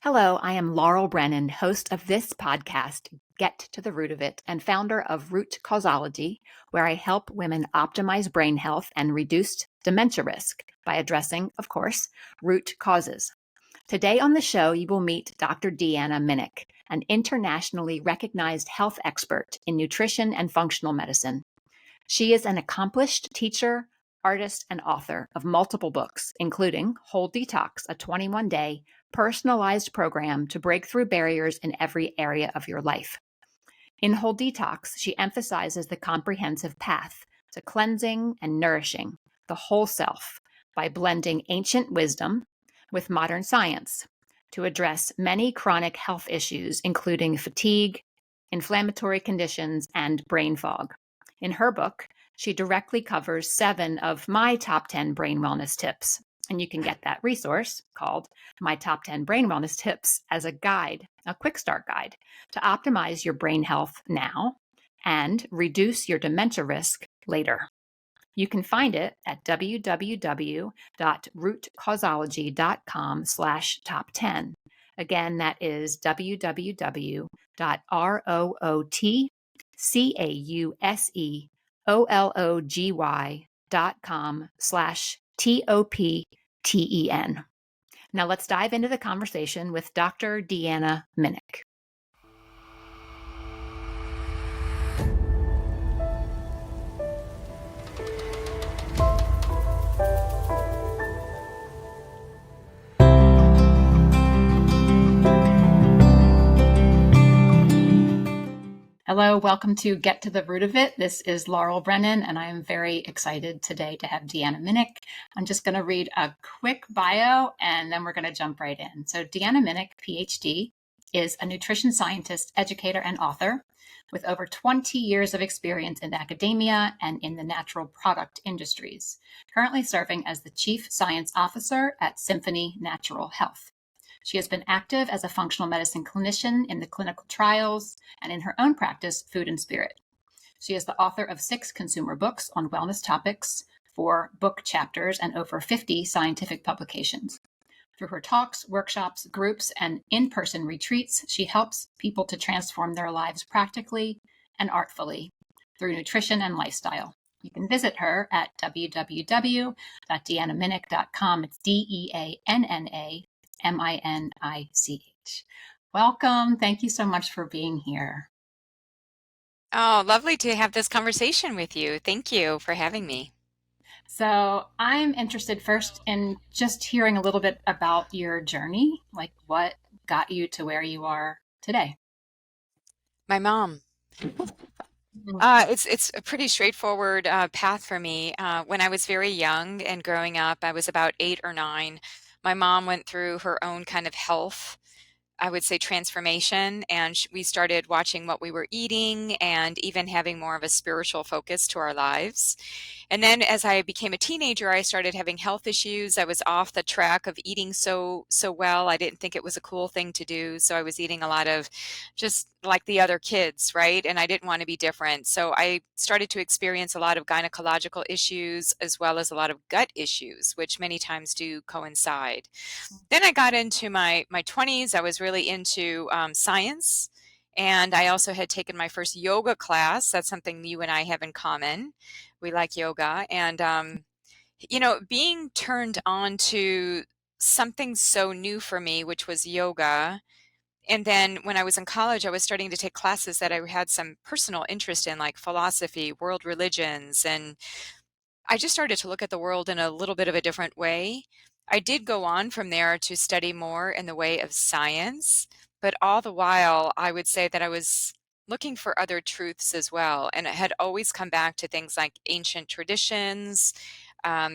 Hello, I am Laurel Brennan, host of this podcast, Get to the Root of It, and founder of RootCausology, where I help women optimize brain health and reduce dementia risk by addressing, of course, root causes. Today on the show, you will meet Dr. Deanna Minich, an internationally recognized health expert in nutrition and functional medicine. She is an accomplished teacher, artist, and author of multiple books, including Whole Detox, a 21-day personalized program to break through barriers in every area of your life. In Whole Detox, she emphasizes the comprehensive path to cleansing and nourishing the whole self by blending ancient wisdom with modern science to address many chronic health issues, including fatigue, inflammatory conditions, and brain fog. In her book, she directly covers 7 of my top 10 brain wellness tips. And you can get that resource called My Top 10 Brain Wellness Tips as a guide, a quick start guide to optimize your brain health now and reduce your dementia risk later. You can find it at www.rootcausology.com/top10. Again, that is www.rootcausology.com/TOPTEN. Now let's dive into the conversation with Dr. Deanna Minich. Hello, welcome to Get to the Root of It. This is Laurel Brennan, and I am very excited today to have Deanna Minich. I'm just going to read a quick bio, and then we're going to jump right in. So Deanna Minich, PhD, is a nutrition scientist, educator, and author with over 20 years of experience in academia and in the natural product industries, currently serving as the Chief Science Officer at Symphony Natural Health. She has been active as a functional medicine clinician in the clinical trials and in her own practice, Food and Spirit. She is the author of 6 consumer books on wellness topics, 4 book chapters, and over 50 scientific publications. Through her talks, workshops, groups, and in-person retreats, she helps people to transform their lives practically and artfully through nutrition and lifestyle. You can visit her at www.deannaminich.com. It's DeannaMinich. Welcome. Thank you so much for being here. Oh, lovely to have this conversation with you. Thank you for having me. So I'm interested first in just hearing a little bit about your journey, like what got you to where you are today. My mom. It's a pretty straightforward path for me. When I was very young and growing up, I was about 8 or 9. My mom went through her own kind of health, I would say, transformation, and we started watching what we were eating and even having more of a spiritual focus to our lives. And then as I became a teenager, I started having health issues. I was off the track of eating so well. I didn't think it was a cool thing to do. So I was eating a lot of just like the other kids, right? And I didn't want to be different. So I started to experience a lot of gynecological issues as well as a lot of gut issues, which many times do coincide. Then I got into my 20s. I was really into science. And I also had taken my first yoga class. That's something you and I have in common. We like yoga. And, being turned on to something so new for me, which was yoga. And then when I was in college, I was starting to take classes that I had some personal interest in, like philosophy, world religions. And I just started to look at the world in a little bit of a different way. I did go on from there to study more in the way of science, but all the while, I would say that I was looking for other truths as well. And it had always come back to things like ancient traditions,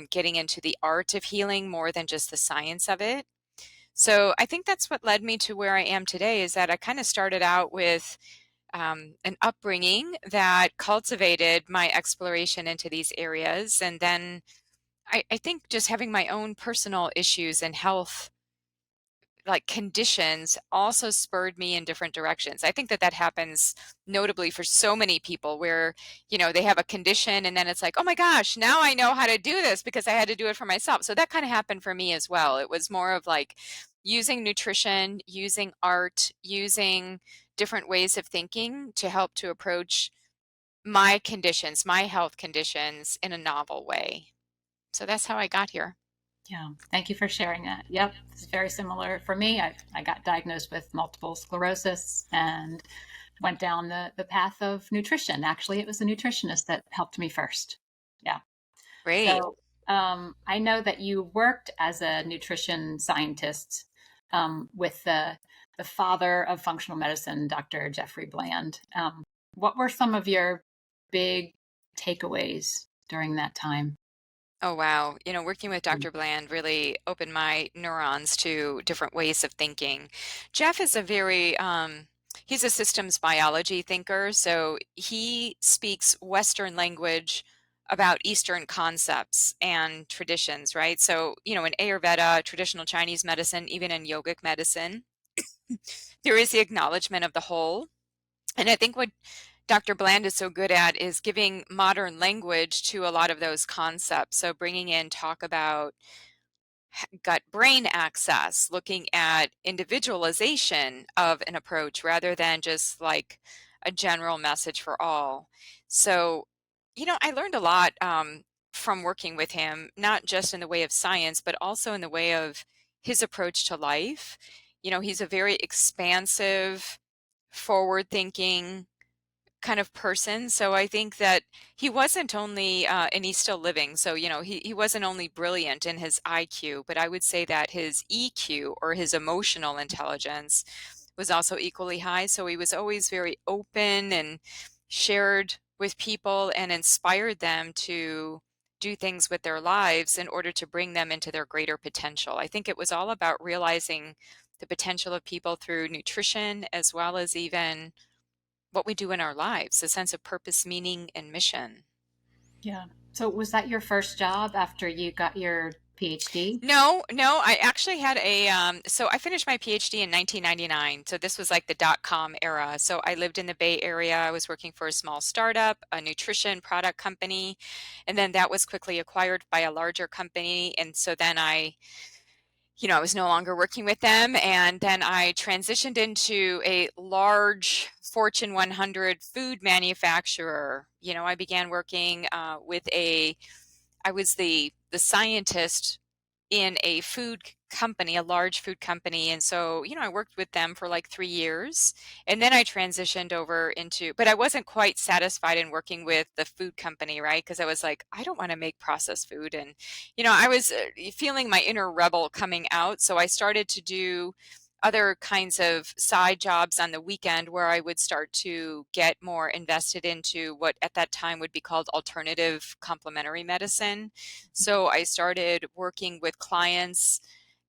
getting into the art of healing more than just the science of it. So I think that's what led me to where I am today, is that I kind of started out with an upbringing that cultivated my exploration into these areas. And then I think just having my own personal issues and health like conditions also spurred me in different directions. I think that happens notably for so many people where, they have a condition and then it's like, oh my gosh, now I know how to do this because I had to do it for myself. So that kind of happened for me as well. It was more of like using nutrition, using art, using different ways of thinking to help to approach my conditions, my health conditions in a novel way. So that's how I got here. Yeah, thank you for sharing that. Yep, it's very similar for me. I got diagnosed with multiple sclerosis and went down the path of nutrition. Actually, it was a nutritionist that helped me first. Yeah. Great. So I know that you worked as a nutrition scientist with the father of functional medicine, Dr. Jeffrey Bland. What were some of your big takeaways during that time? Oh, wow. Working with Dr. Bland really opened my neurons to different ways of thinking. Jeff is he's a systems biology thinker, so he speaks Western language about Eastern concepts and traditions, right? So, in Ayurveda, traditional Chinese medicine, even in yogic medicine, there is the acknowledgement of the whole. And I think what Dr. Bland is so good at is giving modern language to a lot of those concepts. So bringing in talk about gut-brain access, looking at individualization of an approach rather than just like a general message for all. So, I learned a lot from working with him, not just in the way of science, but also in the way of his approach to life. He's a very expansive, forward-thinking kind of person. So I think that he wasn't only, and he's still living, so, he wasn't only brilliant in his IQ, but I would say that his EQ or his emotional intelligence was also equally high. So he was always very open and shared with people and inspired them to do things with their lives in order to bring them into their greater potential. I think it was all about realizing the potential of people through nutrition as well as even what we do in our lives, a sense of purpose, meaning, and mission. Yeah. So was that your first job after you got your PhD? No, no, I actually had so I finished my PhD in 1999. So this was like the dot-com era. So I lived in the Bay Area. I was working for a small startup, a nutrition product company, and then that was quickly acquired by a larger company. And so then I was no longer working with them. And then I transitioned into a large Fortune 100 food manufacturer. I began working I was the scientist in a food company, a large food company. And so, I worked with them for like 3 years. And then I transitioned over but I wasn't quite satisfied in working with the food company, right? Because I was like, I don't want to make processed food. And, I was feeling my inner rebel coming out. So I started to do other kinds of side jobs on the weekend where I would start to get more invested into what at that time would be called alternative complementary medicine. So I started working with clients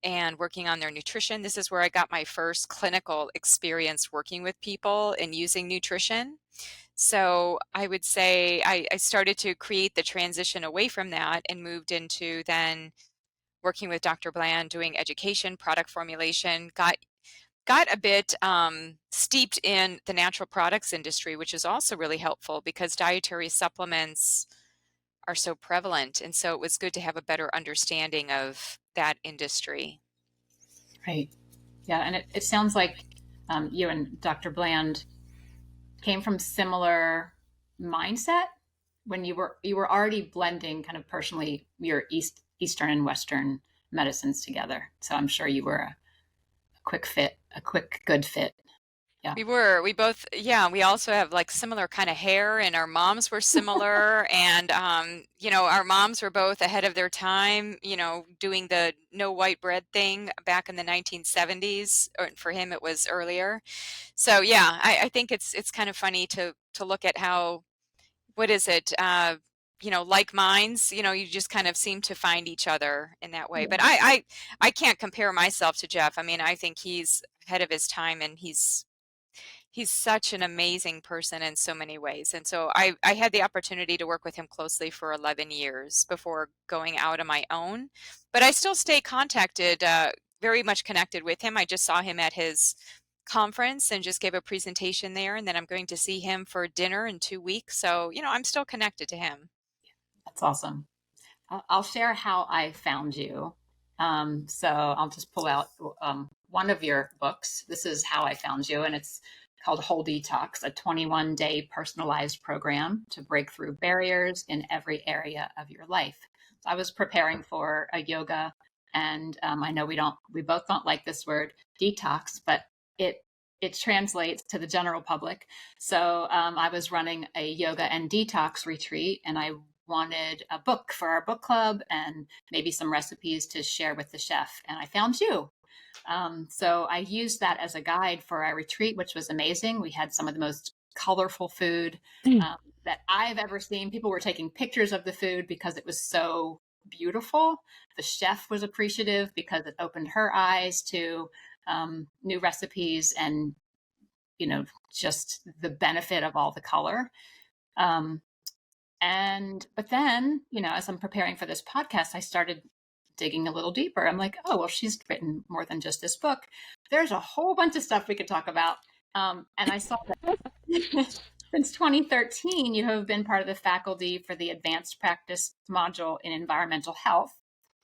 and working on their nutrition. This is where I got my first clinical experience working with people and using nutrition. So I would say I started to create the transition away from that and moved into then working with Dr. Bland, doing education, product formulation, got a bit steeped in the natural products industry, which is also really helpful because dietary supplements are so prevalent. And so it was good to have a better understanding of that industry. Right. Yeah. And it sounds like you and Dr. Bland came from similar mindset when you were already blending kind of personally your Eastern and Western medicines together. So I'm sure you were a quick fit, a quick good fit. Yeah. We both, yeah, we also have like similar kind of hair and our moms were similar and, our moms were both ahead of their time, doing the no white bread thing back in the 1970s, or for him it was earlier. So yeah, I think it's kind of funny to look at how, what is it, like minds, you just kind of seem to find each other in that way. But I can't compare myself to Jeff. I mean, I think he's ahead of his time and he's such an amazing person in so many ways. And so I had the opportunity to work with him closely for 11 years before going out on my own. But I still stay very much connected with him. I just saw him at his conference and just gave a presentation there, and then I'm going to see him for dinner in 2 weeks. So, I'm still connected to him. That's awesome. I'll share how I found you. So I'll just pull out one of your books. This is how I found you, and it's called Whole Detox, a 21-day personalized program to break through barriers in every area of your life. So I was preparing for a yoga, and I know we both don't like this word detox, but it translates to the general public. So I was running a yoga and detox retreat, and I wanted a book for our book club and maybe some recipes to share with the chef. And I found you. So I used that as a guide for our retreat, which was amazing. We had some of the most colorful food that I've ever seen. People were taking pictures of the food because it was so beautiful. The chef was appreciative because it opened her eyes to new recipes and, just the benefit of all the color. But then, as I'm preparing for this podcast, I started digging a little deeper. I'm like, oh, well, she's written more than just this book. There's a whole bunch of stuff we could talk about. And I saw that since 2013, you have been part of the faculty for the advanced practice module in environmental health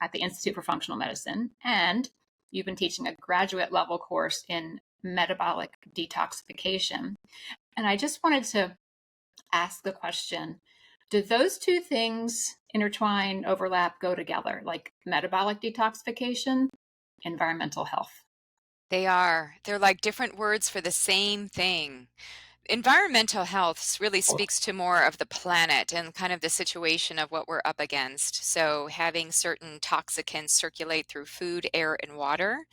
at the Institute for Functional Medicine. And you've been teaching a graduate level course in metabolic detoxification. And I just wanted to ask the question, do those two things intertwine, overlap, go together, like metabolic detoxification, environmental health? They're like different words for the same thing. Environmental health really speaks to more of the planet and kind of the situation of what we're up against. So having certain toxicants circulate through food, air, and water.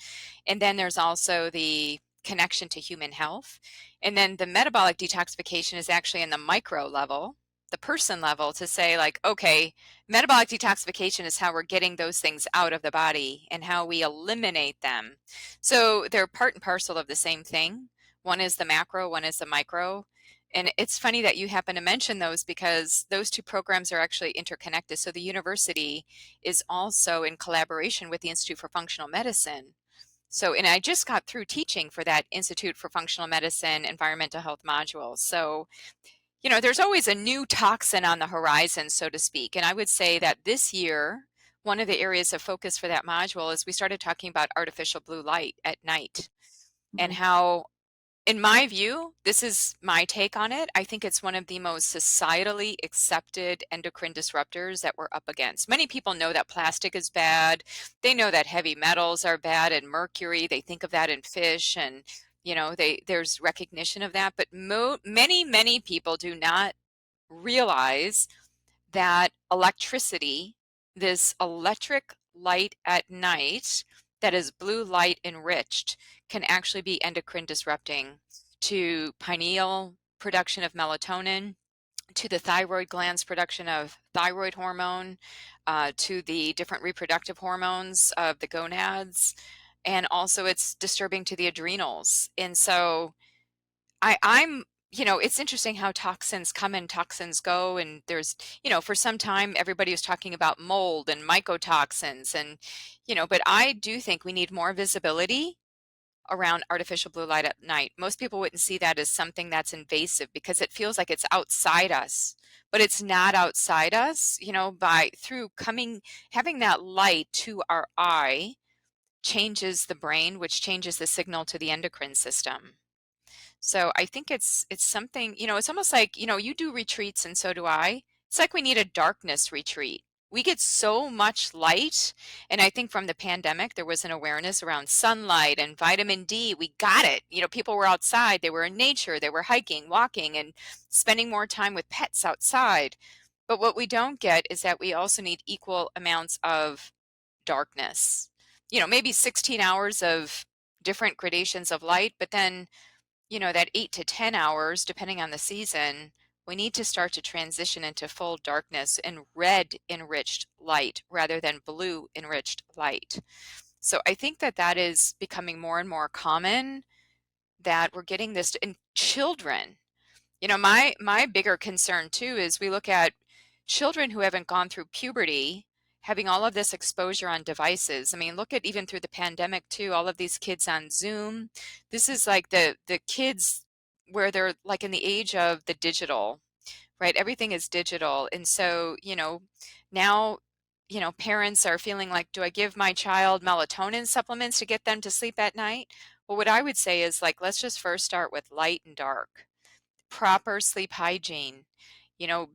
And then there's also the connection to human health. And then the metabolic detoxification is actually in the micro level, the person level, to say like, okay, metabolic detoxification is how we're getting those things out of the body and how we eliminate them. So they're part and parcel of the same thing. One is the macro, one is the micro. And it's funny that you happen to mention those because those two programs are actually interconnected. So the university is also in collaboration with the Institute for Functional Medicine. So, and I just got through teaching for that Institute for Functional Medicine environmental health module. So, there's always a new toxin on the horizon, so to speak. And I would say that this year, one of the areas of focus for that module is we started talking about artificial blue light at night and how, in my view, this is my take on it, I think it's one of the most societally accepted endocrine disruptors that we're up against. Many people know that plastic is bad. They know that heavy metals are bad and mercury. They think of that in fish and, there's recognition of that. But many people do not realize that electricity, this electric light at night that is blue light enriched, can actually be endocrine disrupting to pineal production of melatonin, to the thyroid gland's production of thyroid hormone, to the different reproductive hormones of the gonads, and also it's disturbing to the adrenals. And so I'm it's interesting how toxins come and toxins go. And there's, for some time, everybody was talking about mold and mycotoxins and, but I do think we need more visibility around artificial blue light at night. Most people wouldn't see that as something that's invasive because it feels like it's outside us, but it's not outside us, having that light to our eye changes the brain, which changes the signal to the endocrine system. So I think it's something, it's almost like, you do retreats and so do I. It's like we need a darkness retreat. We get so much light. And I think from the pandemic, there was an awareness around sunlight and vitamin D. We got it. People were outside, they were in nature, they were hiking, walking, and spending more time with pets outside. But what we don't get is that we also need equal amounts of darkness. Maybe 16 hours of different gradations of light, but then that 8 to 10 hours, depending on the season, we need to start to transition into full darkness and red enriched light rather than blue enriched light. So I think that is becoming more and more common, that we're getting this in children. My bigger concern too is we look at children who haven't gone through puberty having all of this exposure on devices. I mean, look at even through the pandemic too, all of these kids on Zoom. This is like the kids where they're like in the age of the digital, right? Everything is digital. And so, now, parents are feeling like, do I give my child melatonin supplements to get them to sleep at night? Well, what I would say is like, let's just first start with light and dark, proper sleep hygiene,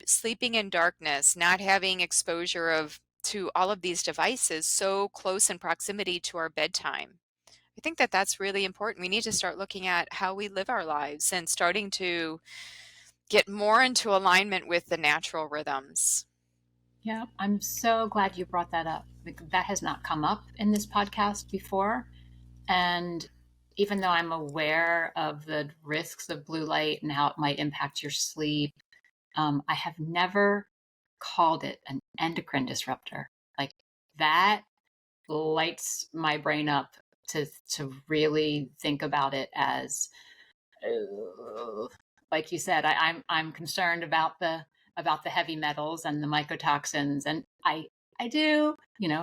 sleeping in darkness, not having exposure to all of these devices so close in proximity to our bedtime. I think that that's really important. We need to start looking at how we live our lives and starting to get more into alignment with the natural rhythms. Yeah, I'm so glad you brought that up. That has not come up in this podcast before. And even though I'm aware of the risks of blue light and how it might impact your sleep, I have never called it an endocrine disruptor. Like that lights my brain up to really think about it as, like you said, I'm concerned about the heavy metals and the mycotoxins, and I do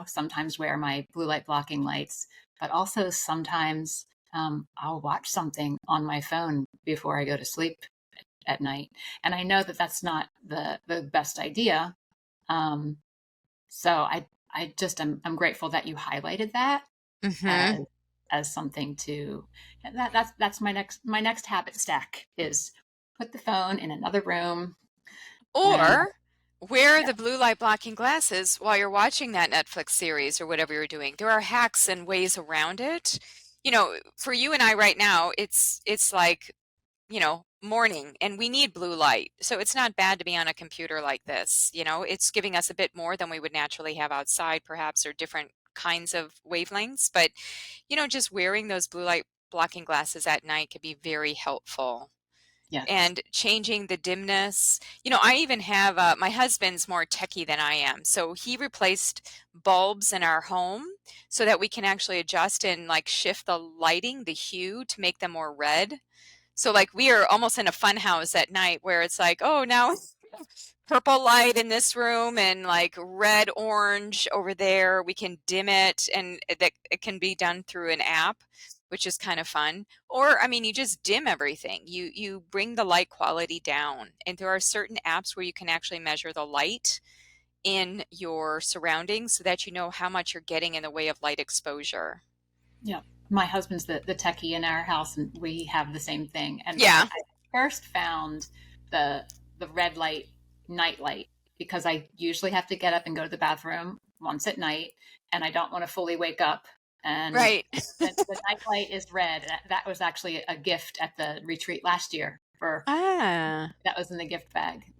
sometimes wear my blue light blocking lights, but also sometimes I'll watch something on my phone before I go to sleep at night, and I know that that's not the best idea. So I just I'm grateful that you highlighted that Mm-hmm. as something to that's my next habit stack is put the phone in another room. And Or wear the blue light blocking glasses while you're watching that Netflix series or whatever you're doing. There are hacks and ways around it. For you and I right now, it's like, morning and we need blue light. So it's not bad to be on a computer like this. It's giving us a bit more than we would naturally have outside, perhaps, or different kinds of wavelengths. But, just wearing those blue light blocking glasses at night could be very helpful. yes, And changing the dimness. I even have my husband's more techie than I am. So he replaced bulbs in our home so that we can actually adjust and like shift the lighting, the hue to make them more red. So like we are almost in a fun house at night where it's like, oh, now purple light in this room and like red orange over there. We can dim it, and that it can be done through an app, which is kind of fun. Or I mean, you just dim everything. You bring the light quality down. And there are certain apps where you can actually measure the light in your surroundings so that you know how much you're getting in the way of light exposure. yeah. My husband's the techie in our house, and we have the same thing. And Yeah. I first found the red light night light because I usually have to get up and go to the bathroom once at night, and I don't want to fully wake up. And Right. the night light is red. That was actually a gift at the retreat last year. For Ah. that was in the gift bag.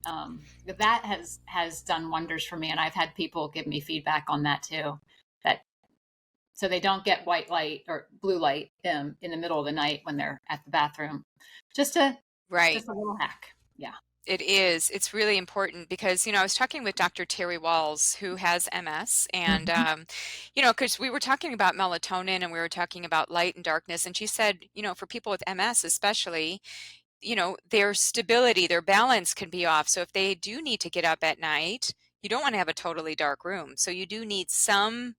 That has done wonders for me, and I've had people give me feedback on that too. That so they don't get white light or blue light in the middle of the night when they're at the bathroom. Just a Right. just a little hack. Yeah. It is. It's really important because, I was talking with Dr. Terry Walls, who has MS, and, Mhm. because we were talking about melatonin and we were talking about light and darkness. And she said, for people with MS, especially, their stability, their balance can be off. So if they do need to get up at night, you don't want to have a totally dark room. So you do need some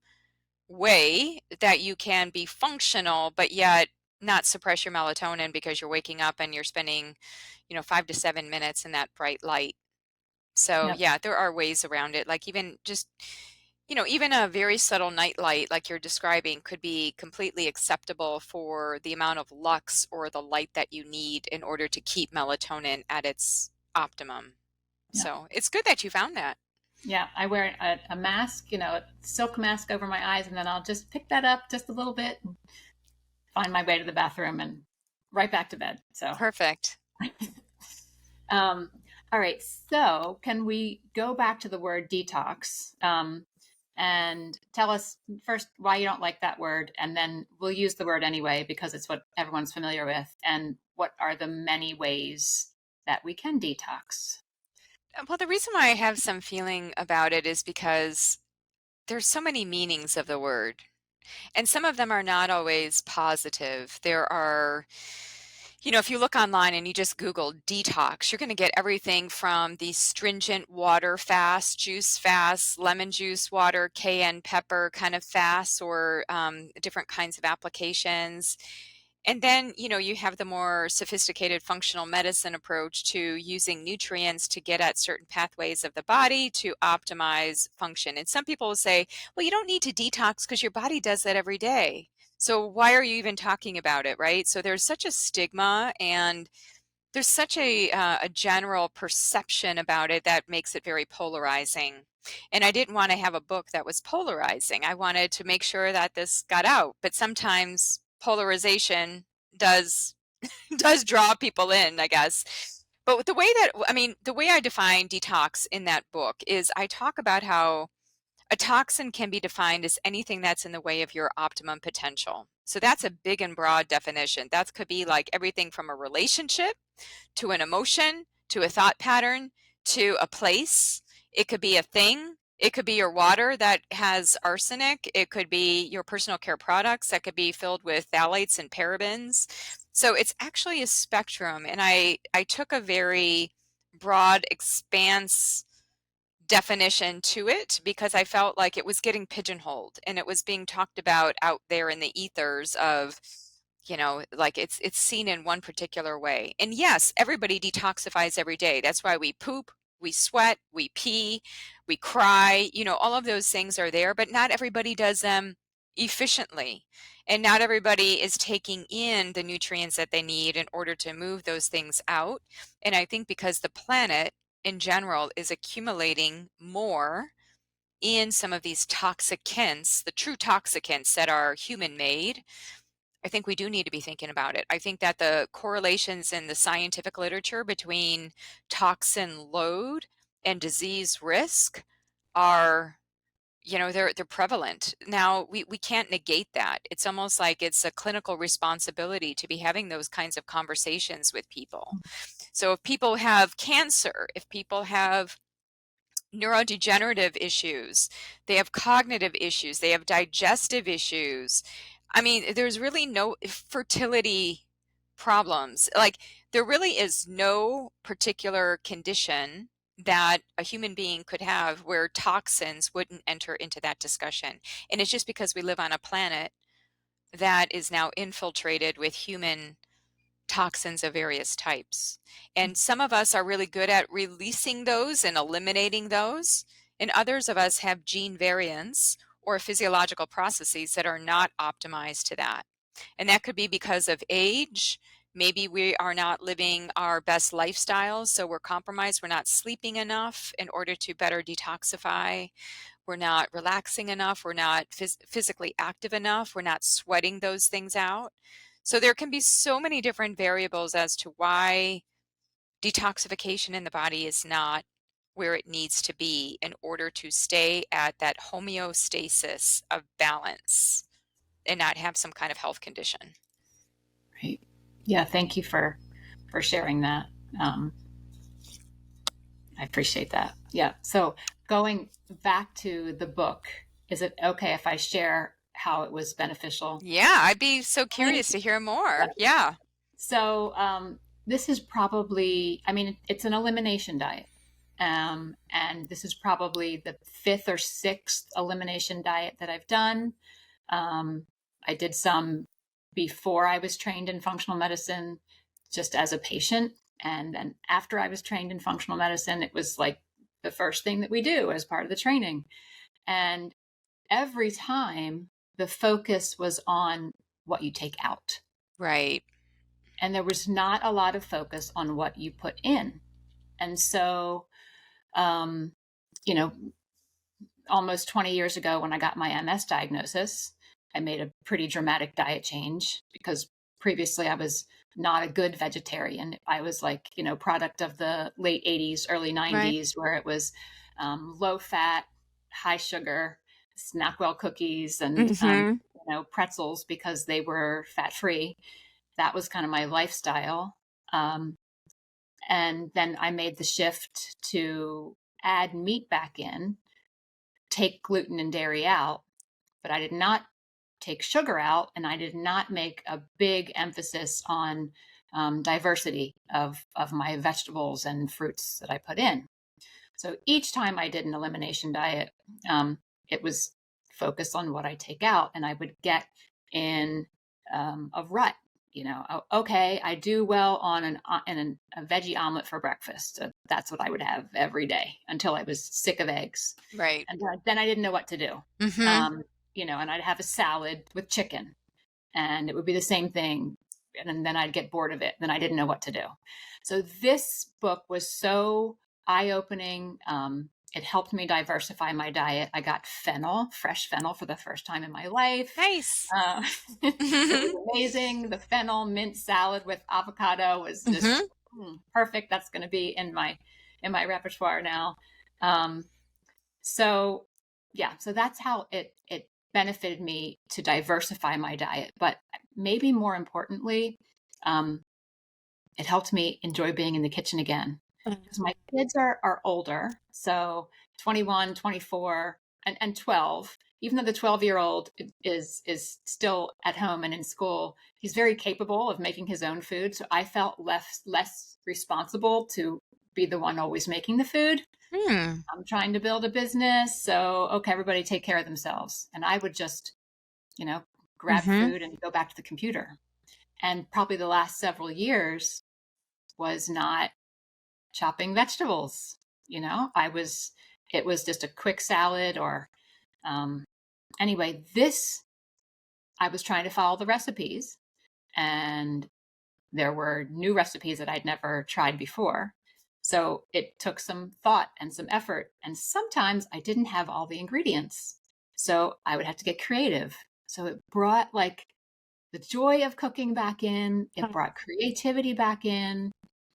way that you can be functional, but yet not suppress your melatonin because you're waking up and you're spending, 5 to 7 minutes in that bright light. So Yep. yeah, there are ways around it. Like even just, even a very subtle night light like you're describing could be completely acceptable for the amount of lux or the light that you need in order to keep melatonin at its optimum. Yeah. So it's good that you found that. Yeah. I wear a mask, a silk mask over my eyes, and then I'll just pick that up just a little bit, and find my way to the bathroom, and right back to bed. So. Perfect. All right. So, can we go back to the word detox and tell us first why you don't like that word? And then we'll use the word anyway because it's what everyone's familiar with. And what are the many ways that we can detox? Well, the reason why I have some feeling about it is because there's so many meanings of the word, and some of them are not always positive. There are, If you look online and you just Google detox, you're going to get everything from the stringent water fast, juice fast, lemon juice water, cayenne pepper kind of fast, or different kinds of applications. And then, you have the more sophisticated functional medicine approach to using nutrients to get at certain pathways of the body to optimize function. And some people will say, well, you don't need to detox because your body does that every day. So why are you even talking about it, right? So there's such a stigma, and there's such a general perception about it that makes it very polarizing. And I didn't want to have a book that was polarizing. I wanted to make sure that this got out. But sometimes polarization does does draw people in, I guess. But the way I define detox in that book is I talk about how a toxin can be defined as anything that's in the way of your optimum potential. So that's a big and broad definition. That could be like everything from a relationship to an emotion to a thought pattern to a place. It could be a thing. It could be your water that has arsenic. It could be your personal care products that could be filled with phthalates and parabens. So it's actually a spectrum. And I took a very broad expanse definition to it because I felt like it was getting pigeonholed and it was being talked about out there in the ethers of, like it's seen in one particular way. And yes, everybody detoxifies every day. That's why we poop, we sweat, we pee, we cry, all of those things are there, but not everybody does them efficiently. And not everybody is taking in the nutrients that they need in order to move those things out. And I think because the planet in general is accumulating more in some of these toxicants, the true toxicants that are human made, I think we do need to be thinking about it. I think that the correlations in the scientific literature between toxin load and disease risk are, they're prevalent. Now, we can't negate that. It's almost like it's a clinical responsibility to be having those kinds of conversations with people. So if people have cancer, if people have neurodegenerative issues, they have cognitive issues, they have digestive issues. I mean, there's really no fertility problems. Like, there really is no particular condition that a human being could have where toxins wouldn't enter into that discussion. And it's just because we live on a planet that is now infiltrated with human toxins of various types. And some of us are really good at releasing those and eliminating those, and others of us have gene variants or physiological processes that are not optimized to that. And that could be because of age. Maybe we are not living our best lifestyles, so we're compromised. We're not sleeping enough in order to better detoxify. We're not relaxing enough. We're not physically active enough. We're not sweating those things out. So there can be so many different variables as to why detoxification in the body is not where it needs to be in order to stay at that homeostasis of balance and not have some kind of health condition. Right. Yeah. Thank you for sharing that. I appreciate that. Yeah. So going back to the book, is it okay if I share how it was beneficial? Yeah, I'd be so curious to hear more. Yeah. So this is probably, I mean, it's an elimination diet. And this is probably the fifth or sixth elimination diet that I've done. I did some before I was trained in functional medicine, just as a patient. And then after I was trained in functional medicine, it was like the first thing that we do as part of the training. And every time the focus was on what you take out. Right. And there was not a lot of focus on what you put in. And so, you know, almost 20 years ago when I got my MS diagnosis, I made a pretty dramatic diet change because previously I was not a good vegetarian. I was like, product of the late 80s, early 90s, right, where it was low fat, high sugar, Snackwell cookies and, pretzels because they were fat free. That was kind of my lifestyle. And then I made the shift to add meat back in, take gluten and dairy out, but I did not take sugar out, and I did not make a big emphasis on diversity of my vegetables and fruits that I put in. So each time I did an elimination diet, it was focused on what I take out, and I would get in a rut. Okay, I do well on a veggie omelet for breakfast. So that's what I would have every day until I was sick of eggs. Right. And then I didn't know what to do. Mm-hmm. And I'd have a salad with chicken, and it would be the same thing. And then I'd get bored of it. Then I didn't know what to do. So this book was so eye-opening. It helped me diversify my diet. I got fresh fennel for the first time in my life. Nice. It was amazing. The fennel mint salad with avocado was just perfect. That's going to be in my repertoire now. So that's how it benefited me to diversify my diet. But maybe more importantly, it helped me enjoy being in the kitchen again. Because my kids are older, so 21, 24, and 12. Even though the 12-year-old is still at home and in school, he's very capable of making his own food. So I felt less responsible to be the one always making the food. I'm trying to build a business, so okay, everybody take care of themselves. And I would just, grab food and go back to the computer. And probably the last several years was not chopping vegetables. It was just a quick salad or, anyway, I was trying to follow the recipes, and there were new recipes that I'd never tried before. So it took some thought and some effort. And sometimes I didn't have all the ingredients. So I would have to get creative. So it brought like the joy of cooking back in. It brought creativity back in.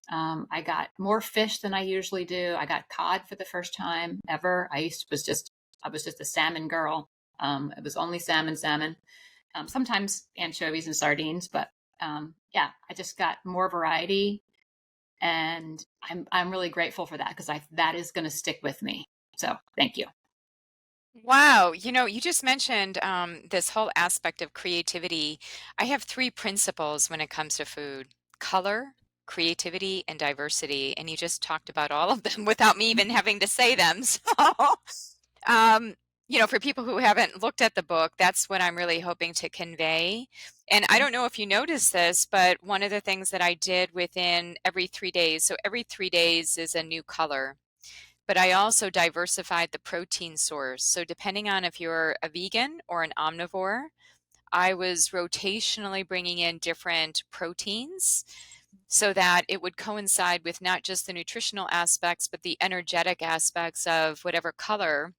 I got more fish than I usually do. I got cod for the first time ever. I was just a salmon girl. It was only salmon. Sometimes anchovies and sardines, but I just got more variety, and I'm really grateful for that because that is going to stick with me. So thank you. Wow. You just mentioned this whole aspect of creativity. I have three principles when it comes to food: color, creativity, and diversity. And you just talked about all of them without me even having to say them. So, for people who haven't looked at the book, that's what I'm really hoping to convey. And I don't know if you noticed this, but one of the things that I did within every 3 days, so every 3 days is a new color. But I also diversified the protein source. So depending on if you're a vegan or an omnivore, I was rotationally bringing in different proteins so that it would coincide with not just the nutritional aspects, but the energetic aspects of whatever color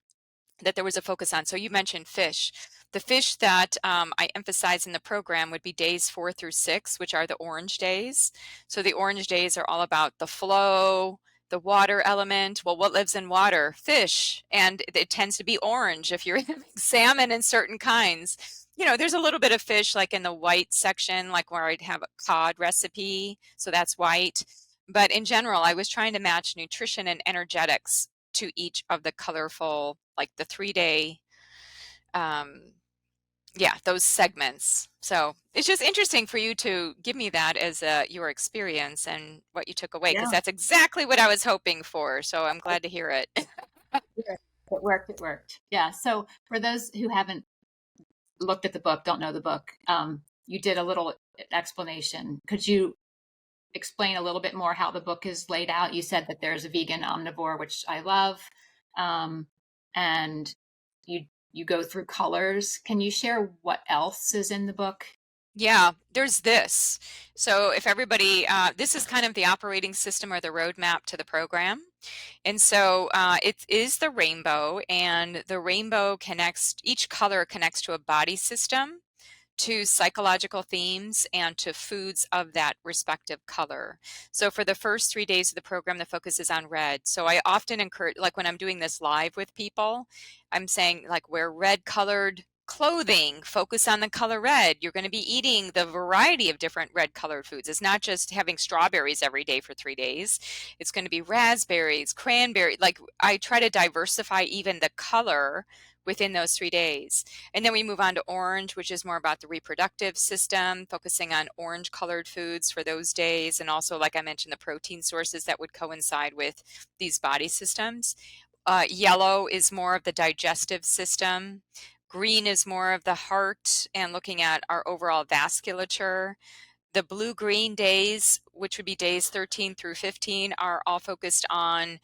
that there was a focus on. So you mentioned fish. The fish that I emphasize in the program would be days 4 through 6, which are the orange days. So the orange days are all about the flow, the water element. Well, what lives in water? Fish. And it tends to be orange if you're having salmon and certain kinds. There's a little bit of fish like in the white section, like where I'd have a cod recipe. So that's white. But in general, I was trying to match nutrition and energetics to each of the colorful, like the 3-day, those segments. So it's just interesting for you to give me that as your experience and what you took away, because that's exactly what I was hoping for. So I'm glad to hear it. It worked. Yeah. So for those who haven't looked at the book, don't know the book, you did a little explanation. Could you explain a little bit more how the book is laid out? You said that there's a vegan omnivore, which I love, and you go through colors. Can you share what else is in the book? Yeah, there's this. So if everybody, this is kind of the operating system or the roadmap to the program. And so it is the rainbow, and the rainbow connects, each color connects to a body system, to psychological themes, and to foods of that respective color. So for the first 3 days of the program, the focus is on red. So I often encourage, like when I'm doing this live with people, I'm saying like wear red colored clothing, focus on the color red. You're going to be eating the variety of different red colored foods. It's not just having strawberries every day for 3 days. It's going to be raspberries, cranberry. Like I try to diversify even the color within those 3 days. And then we move on to orange, which is more about the reproductive system, focusing on orange colored foods for those days. And also, like I mentioned, the protein sources that would coincide with these body systems. Yellow is more of the digestive system. Green is more of the heart and looking at our overall vasculature. The blue-green days, which would be days 13 through 15, are all focused on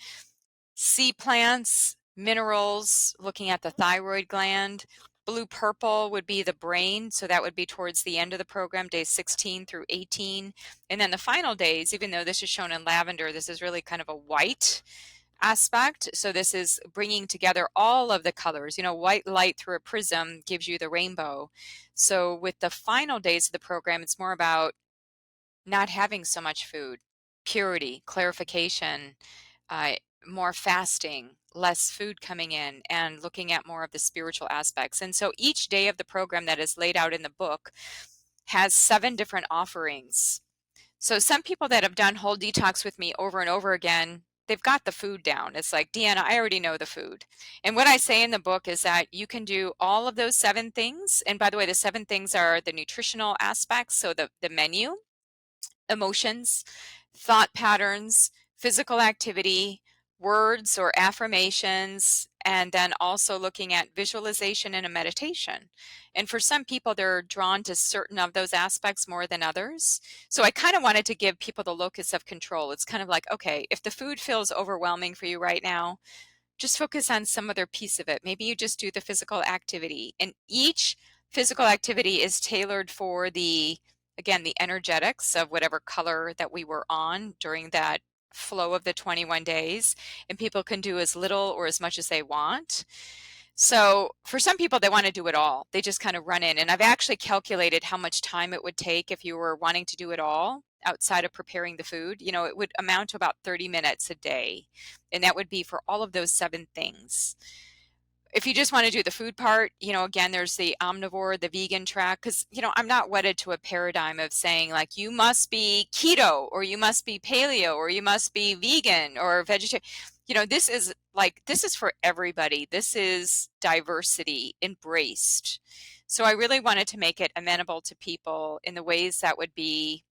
sea plants, minerals, looking at the thyroid gland. Blue-purple would be the brain, so that would be towards the end of the program, days 16 through 18. And then the final days, even though this is shown in lavender, this is really kind of a white aspect. So this is bringing together all of the colors. You know, white light through a prism gives you the rainbow. So with the final days of the program, it's more about not having so much food, purity, clarification, more fasting, less food coming in, and looking at more of the spiritual aspects. And so each day of the program that is laid out in the book has 7 different offerings. So some people that have done whole detox with me over and over again, they've got the food down. It's like, Deanna, I already know the food. And what I say in the book is that you can do all of those 7 things. And by the way, the 7 things are the nutritional aspects. So the menu, emotions, thought patterns, physical activity, words or affirmations, and then also looking at visualization and a meditation. And for some people, they're drawn to certain of those aspects more than others. So I kind of wanted to give people the locus of control. It's kind of like, okay, if the food feels overwhelming for you right now, just focus on some other piece of it. Maybe you just do the physical activity. And each physical activity is tailored for the, again, the energetics of whatever color that we were on during that flow of the 21 days. And people can do as little or as much as they want. So for some people, they want to do it all. They just kind of run in. And I've actually calculated how much time it would take if you were wanting to do it all outside of preparing the food. You know, it would amount to about 30 minutes a day. And that would be for all of those 7 things. If you just want to do the food part, you know, again, there's the omnivore, the vegan track, because, you know, I'm not wedded to a paradigm of saying like, you must be keto or you must be paleo or you must be vegan or vegetarian. You know, this is for everybody. This is diversity embraced. So I really wanted to make it amenable to people in the ways that would be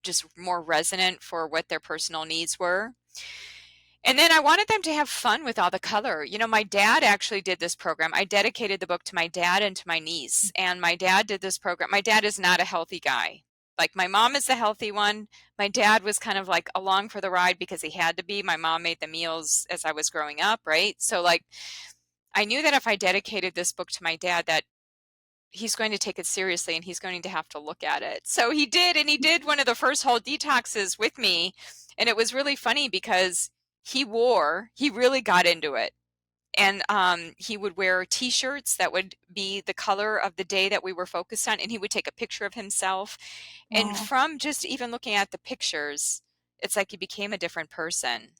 just more resonant for what their personal needs were. And then I wanted them to have fun with all the color. You know, my dad actually did this program. I dedicated the book to my dad and to my niece. And my dad did this program. My dad is not a healthy guy. Like my mom is the healthy one. My dad was kind of like along for the ride because he had to be. My mom made the meals as I was growing up, right? So like I knew that if I dedicated this book to my dad, that he's going to take it seriously and he's going to have to look at it. So he did, and he did one of the first whole detoxes with me. And it was really funny because he really got into it. And he would wear t-shirts that would be the color of the day that we were focused on. And he would take a picture of himself. And from just even looking at the pictures, it's like he became a different person.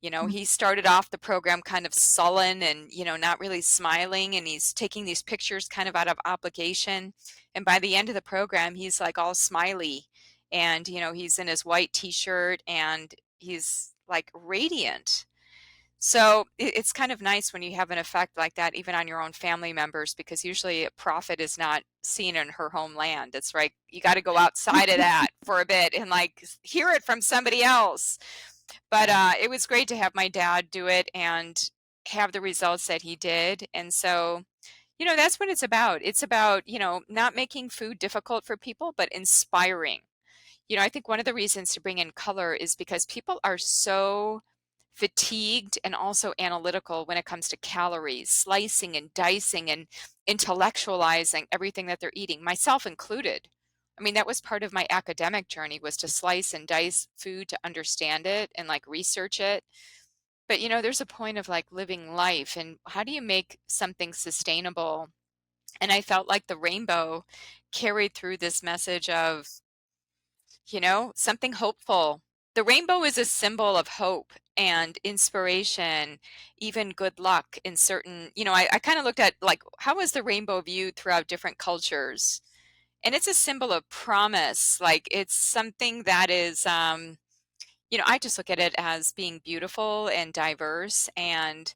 You know, he started off the program kind of sullen and, you know, not really smiling. And he's taking these pictures kind of out of obligation. And by the end of the program, he's like all smiley. And, you know, he's in his white t-shirt and he's like radiant. So it's kind of nice when you have an effect like that, even on your own family members, because usually a prophet is not seen in her homeland. It's like, you got to go outside of that for a bit and like hear it from somebody else. But it was great to have my dad do it and have the results that he did. And so, you know, that's what it's about. It's about, you know, not making food difficult for people, but inspiring. You know, I think one of the reasons to bring in color is because people are so fatigued and also analytical when it comes to calories, slicing and dicing and intellectualizing everything that they're eating, myself included. I mean, that was part of my academic journey, was to slice and dice food to understand it and like research it. But, you know, there's a point of like living life and how do you make something sustainable? And I felt like the rainbow carried through this message of, you know, something hopeful, The rainbow is a symbol of hope and inspiration, even good luck in certain, I kind of looked at like, how is the rainbow viewed throughout different cultures? And it's a symbol of promise. Like it's something that is, I just look at it as being beautiful and diverse, and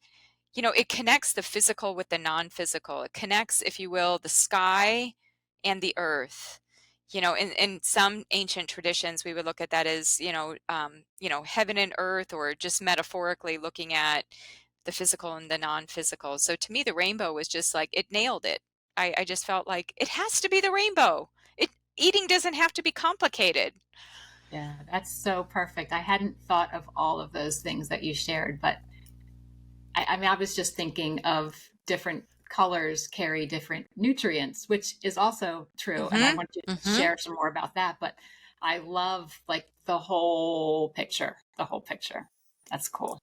it connects the physical with the non-physical. It connects, if you will, the sky and the earth. In some ancient traditions, we would look at that as, heaven and earth, or just metaphorically looking at the physical and the non-physical. So to me, the rainbow was just like, it nailed it. I just felt like it has to be the rainbow. Eating doesn't have to be complicated. Yeah, that's so perfect. I hadn't thought of all of those things that you shared, but I mean, I was just thinking of different colors carry different nutrients, which is also true. And I Mm-hmm. want you to Mm-hmm. share some more about that. But I love like the whole picture, the whole picture. That's cool.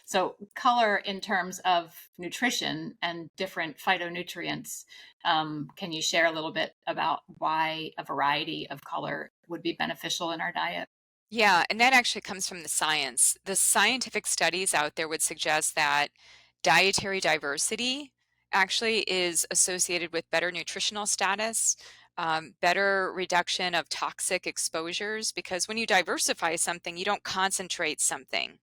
So color in terms of nutrition and different phytonutrients, can you share a little bit about why a variety of color would be beneficial in our diet? Yeah, and that actually comes from the science. The scientific studies out there would suggest that dietary diversity actually is associated with better nutritional status, better reduction of toxic exposures, because when you diversify something, you don't concentrate something.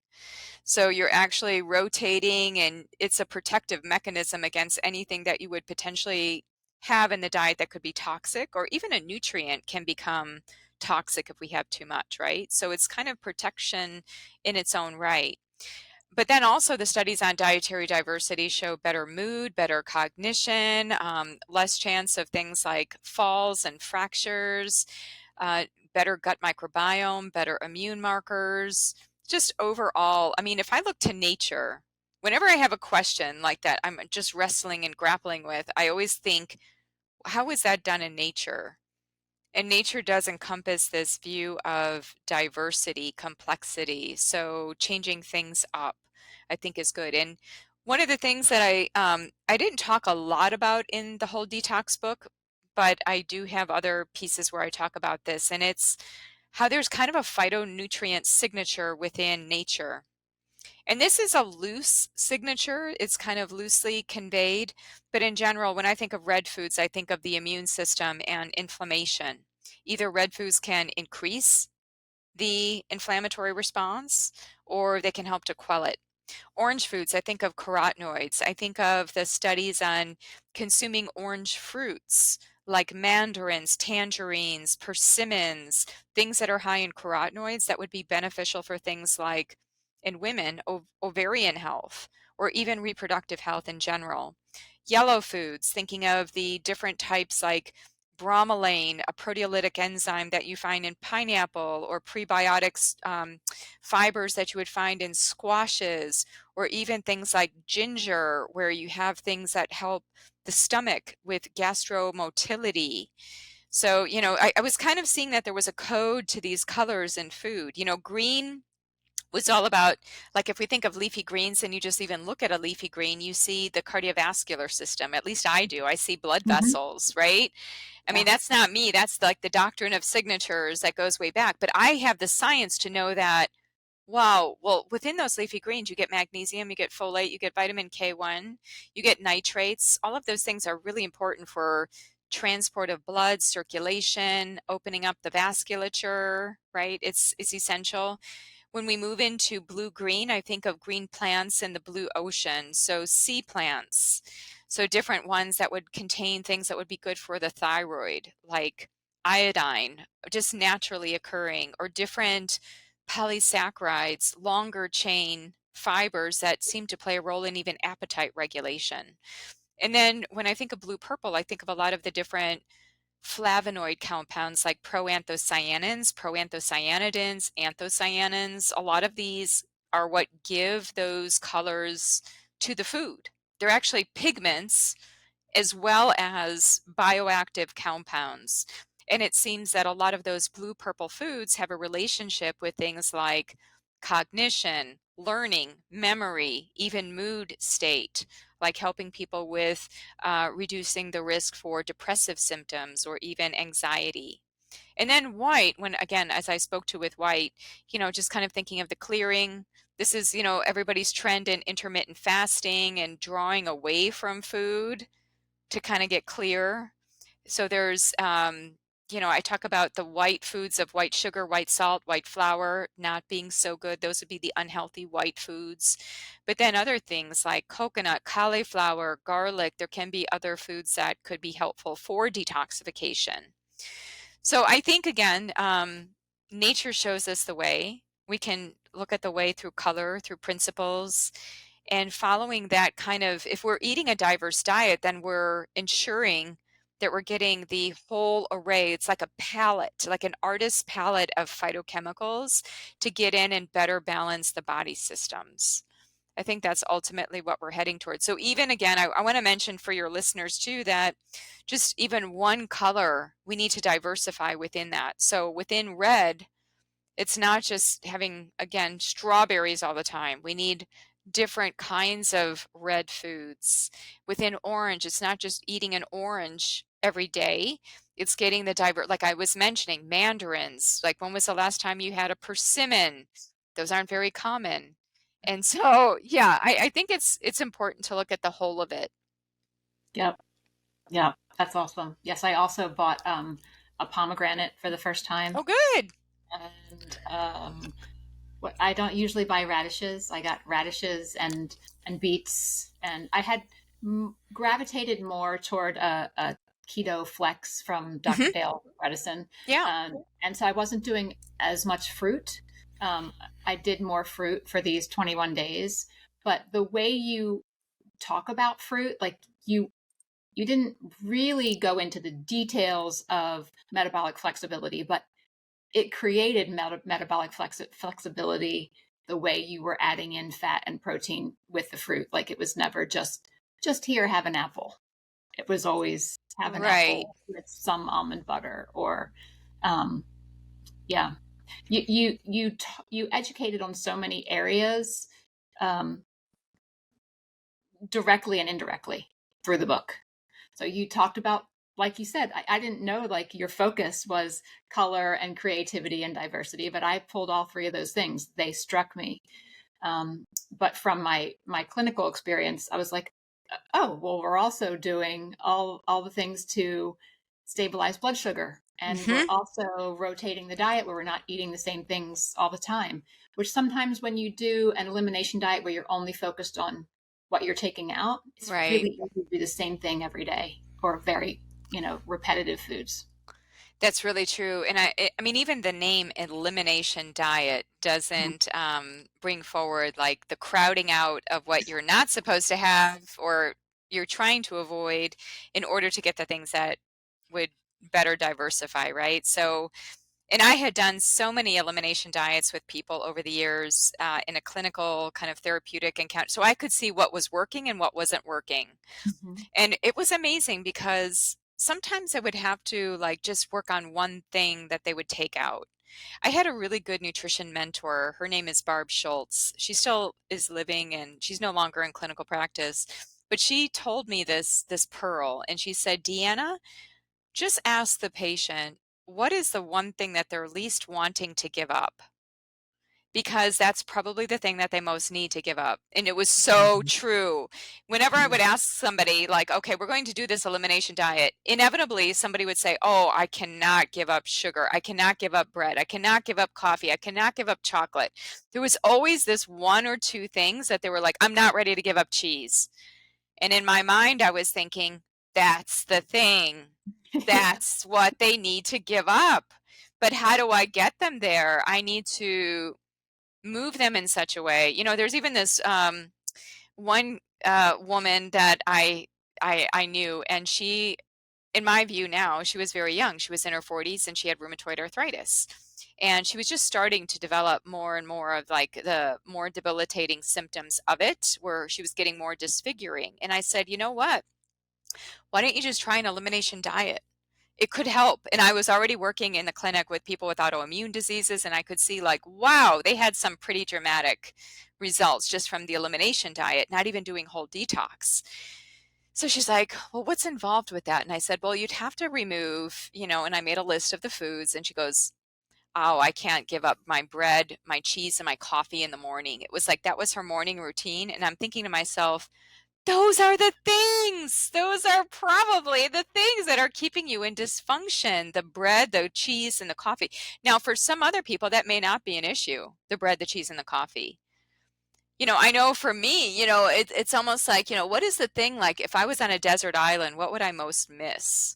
So you're actually rotating, and it's a protective mechanism against anything that you would potentially have in the diet that could be toxic, or even a nutrient can become toxic if we have too much, right? So it's kind of protection in its own right. But then also the studies on dietary diversity show better mood, better cognition, less chance of things like falls and fractures, uh, better gut microbiome, better immune markers, just overall. I mean, if I look to nature, whenever I have a question like that, I'm just wrestling and grappling with, I always think, how is that done in nature? And nature does encompass this view of diversity, complexity. So changing things up, I think, is good. And one of the things that I didn't talk a lot about in the whole detox book, but I do have other pieces where I talk about this, and it's how there's kind of a phytonutrient signature within nature. And this is a loose signature. It's kind of loosely conveyed. But in general, when I think of red foods, I think of the immune system and inflammation. Either red foods can increase the inflammatory response, or they can help to quell it. Orange foods, I think of carotenoids. I think of the studies on consuming orange fruits like mandarins, tangerines, persimmons, things that are high in carotenoids that would be beneficial for things like, in women, ovarian health, or even reproductive health in general. Yellow foods, thinking of the different types like bromelain, a proteolytic enzyme that you find in pineapple, or prebiotics, fibers that you would find in squashes, or even things like ginger, where you have things that help the stomach with gastromotility. So, I was kind of seeing that there was a code to these colors in food. Green was all about, like, if we think of leafy greens and you just even look at a leafy green, you see the cardiovascular system. At least I do. I see blood Hmm. vessels, right? I mean, Yeah. that's not me. That's like the doctrine of signatures that goes way back. But I have the science to know that, wow, well, within those leafy greens, you get magnesium, you get folate, you get vitamin K1, you get nitrates. All of those things are really important for transport of blood, circulation, opening up the vasculature, right? It's essential. When we move into blue-green, I think of green plants in the blue ocean. So sea plants. So different ones that would contain things that would be good for the thyroid, like iodine, just naturally occurring, or different polysaccharides, longer chain fibers that seem to play a role in even appetite regulation. And then when I think of blue purple, I think of a lot of the different flavonoid compounds like proanthocyanins, proanthocyanidins, anthocyanins. A lot of these are what give those colors to the food. They're actually pigments as well as bioactive compounds. And it seems that a lot of those blue purple foods have a relationship with things like cognition, learning, memory, even mood state, like helping people with reducing the risk for depressive symptoms or even anxiety. And then white, when again, as I spoke to with white, just kind of thinking of the clearing. This is, everybody's trend in intermittent fasting and drawing away from food to kind of get clear. So there's, I talk about the white foods of white sugar, white salt, white flour not being so good. Those would be the unhealthy white foods. But then other things like coconut, cauliflower, garlic, there can be other foods that could be helpful for detoxification. So I think, again, nature shows us the way. We can look at the way through color, through principles, and following that kind of, if we're eating a diverse diet, then we're ensuring that we're getting the whole array. It's like a palette, like an artist's palette of phytochemicals to get in and better balance the body systems. I think that's ultimately what we're heading towards. So even again, I want to mention for your listeners too, that just even one color, we need to diversify within that. So within red, it's not just having, again, strawberries all the time. We need different kinds of red foods. Within orange, it's not just eating an orange every day. It's getting the like I was mentioning, mandarins. Like, when was the last time you had a persimmon? Those aren't very common. And so, yeah, I think it's important to look at the whole of it. Yep. Yeah, that's awesome. Yes, I also bought a pomegranate for the first time. Oh, good. And I don't usually buy radishes. I got radishes and beets, and I had gravitated more toward a keto flex from Dr. Dale Bredesen. Yeah. And so I wasn't doing as much fruit. I did more fruit for these 21 days, but the way you talk about fruit, like you didn't really go into the details of metabolic flexibility, but it created metabolic flexibility the way you were adding in fat and protein with the fruit. Like, it was never just here, have an apple. It was always have an apple with some almond butter, or yeah. You educated on so many areas, directly and indirectly through the book. So you talked about, like you said, I didn't know, like, your focus was color and creativity and diversity, but I pulled all three of those things. They struck me. But from my clinical experience, I was like, oh, well, we're also doing all the things to stabilize blood sugar. And we're also rotating the diet where we're not eating the same things all the time, which sometimes when you do an elimination diet where you're only focused on what you're taking out, it's really easy to do the same thing every day, or very, repetitive foods. That's really true. And I mean, even the name elimination diet doesn't bring forward like the crowding out of what you're not supposed to have or you're trying to avoid in order to get the things that would better diversify, right? So, and I had done so many elimination diets with people over the years in a clinical kind of therapeutic encounter. So I could see what was working and what wasn't working. And it was amazing because sometimes I would have to like just work on one thing that they would take out. I had a really good nutrition mentor. Her name is Barb Schultz. She still is living and she's no longer in clinical practice, but she told me this pearl, and she said, Deanna, just ask the patient, what is the one thing that they're least wanting to give up? Because that's probably the thing that they most need to give up. And it was so true. Whenever I would ask somebody like, okay, we're going to do this elimination diet, inevitably somebody would say, oh, I cannot give up sugar. I cannot give up bread. I cannot give up coffee. I cannot give up chocolate. There was always this one or two things that they were like, I'm not ready to give up cheese. And in my mind, I was thinking, that's the thing. That's what they need to give up. But how do I get them there? I need to move them in such a way. There's even this one woman that I knew, and she, in my view now, she was very young. She was in her 40s and she had rheumatoid arthritis. And she was just starting to develop more and more of like the more debilitating symptoms of it, where she was getting more disfiguring. And I said, you know what? Why don't you just try an elimination diet? It could help. And I was already working in the clinic with people with autoimmune diseases, and I could see like, wow, they had some pretty dramatic results just from the elimination diet, not even doing whole detox. So she's like, well, what's involved with that? And I said, well, you'd have to remove, and I made a list of the foods. And she goes, oh, I can't give up my bread, my cheese, and my coffee in the morning. It was like that was her morning routine. And I'm thinking to myself, those are the things. Those are probably the things that are keeping you in dysfunction. The bread, the cheese, and the coffee. Now, for some other people, that may not be an issue, the bread, the cheese, and the coffee. I know for me, it's almost like, what is the thing, like if I was on a desert island, what would I most miss?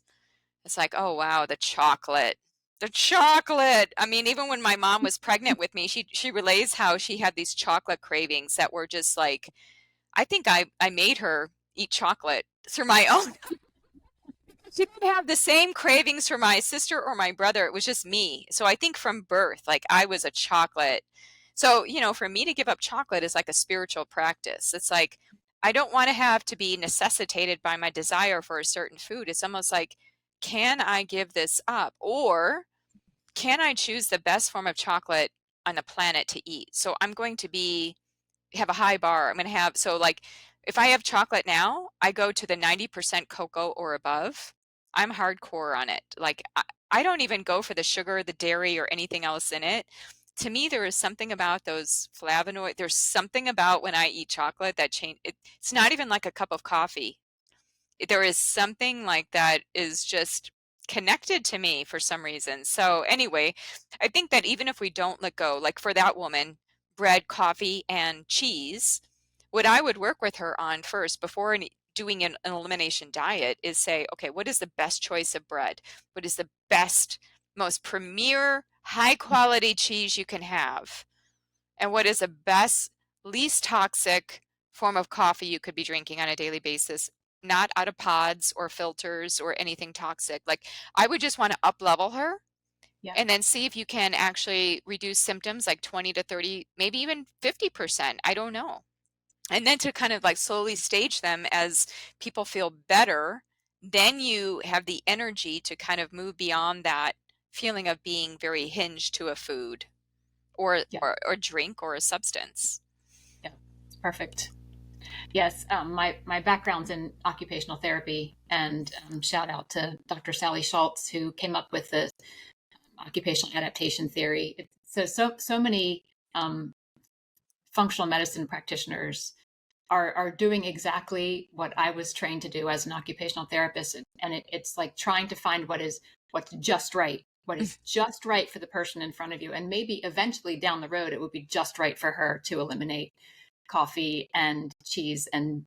It's like, oh, wow, the chocolate. The chocolate. I mean, even when my mom was pregnant with me, she relays how she had these chocolate cravings that were just like, I think I made her eat chocolate through my own. She didn't have the same cravings for my sister or my brother. It was just me. So I think from birth, like I was a chocolate. So, for me to give up chocolate is like a spiritual practice. It's like, I don't want to have to be necessitated by my desire for a certain food. It's almost like, can I give this up? Or can I choose the best form of chocolate on the planet to eat? So I'm going to have a high bar. I'm going to have, so like, if I have chocolate now, I go to the 90% cocoa or above. I'm hardcore on it. Like, I don't even go for the sugar, the dairy, or anything else in it. To me, there is something about those flavonoids. There's something about when I eat chocolate that change. It's not even like a cup of coffee. There is something like that is just connected to me for some reason. So anyway, I think that even if we don't let go, like for that woman, bread, coffee, and cheese, what I would work with her on first before doing an elimination diet is say, okay, what is the best choice of bread? What is the best, most premier, high quality cheese you can have? And what is the best, least toxic form of coffee you could be drinking on a daily basis? Not out of pods or filters or anything toxic. Like, I would just want to up level her Yeah. and then see if you can actually reduce symptoms like 20 to 30, maybe even 50%. I don't know. And then to kind of like slowly stage them as people feel better, then you have the energy to kind of move beyond that feeling of being very hinged to a food or Yeah. or drink or a substance. Yeah. It's perfect. Yes, my background's in occupational therapy, and shout out to Dr. Sally Schultz, who came up with the occupational adaptation theory. So many functional medicine practitioners are doing exactly what I was trained to do as an occupational therapist, and it's like trying to find what's just right, what is just right for the person in front of you, and maybe eventually down the road it would be just right for her to eliminate coffee and cheese and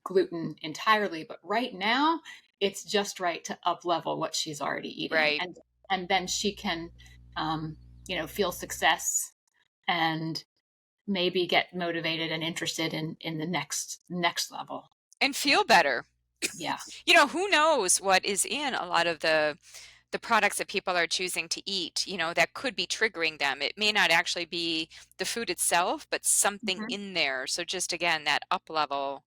gluten entirely, but right now it's just right to up level what she's already eating. Right. And then she can feel success and maybe get motivated and interested in the next level And feel better. Yeah. Who knows what is in a lot of the products that people are choosing to eat, that could be triggering them. It may not actually be the food itself, but something in there. So just again, that up level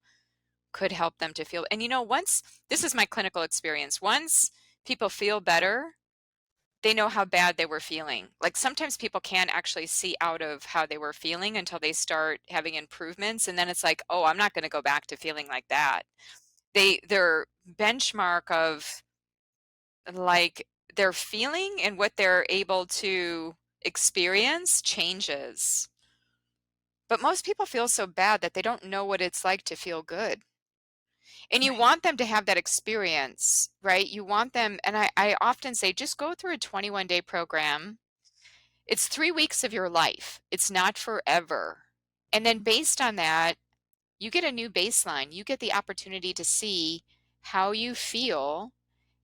could help them to feel. And once, this is my clinical experience, once people feel better, they know how bad they were feeling. Like sometimes people can't actually see out of how they were feeling until they start having improvements. And then it's like, oh, I'm not going to go back to feeling like that. Their benchmark of like their feeling and what they're able to experience changes. But most people feel so bad that they don't know what it's like to feel good. And you want them to have that experience, right? You want them, and I often say, just go through a 21-day program. It's 3 weeks of your life. It's not forever. And then based on that, you get a new baseline. You get the opportunity to see how you feel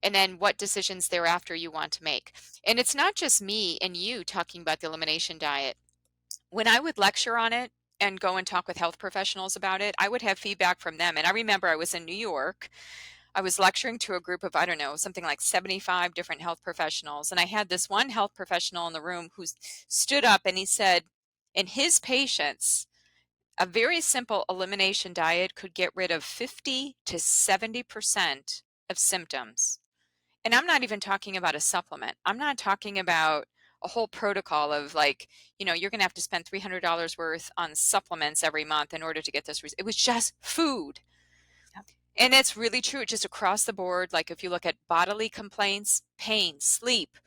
and then what decisions thereafter you want to make. And it's not just me and you talking about the elimination diet. When I would lecture on it and go and talk with health professionals about it, I would have feedback from them. And I remember I was in New York. I was lecturing to a group of, I don't know, something like 75 different health professionals. And I had this one health professional in the room who stood up and he said, in his patients, a very simple elimination diet could get rid of 50 to 70% of symptoms. And I'm not even talking about a supplement. I'm not talking about a whole protocol of like, you're going to have to spend $300 worth on supplements every month in order to get this. It was just food. Yep. And it's really true, just across the board. Like if you look at bodily complaints, pain, sleep,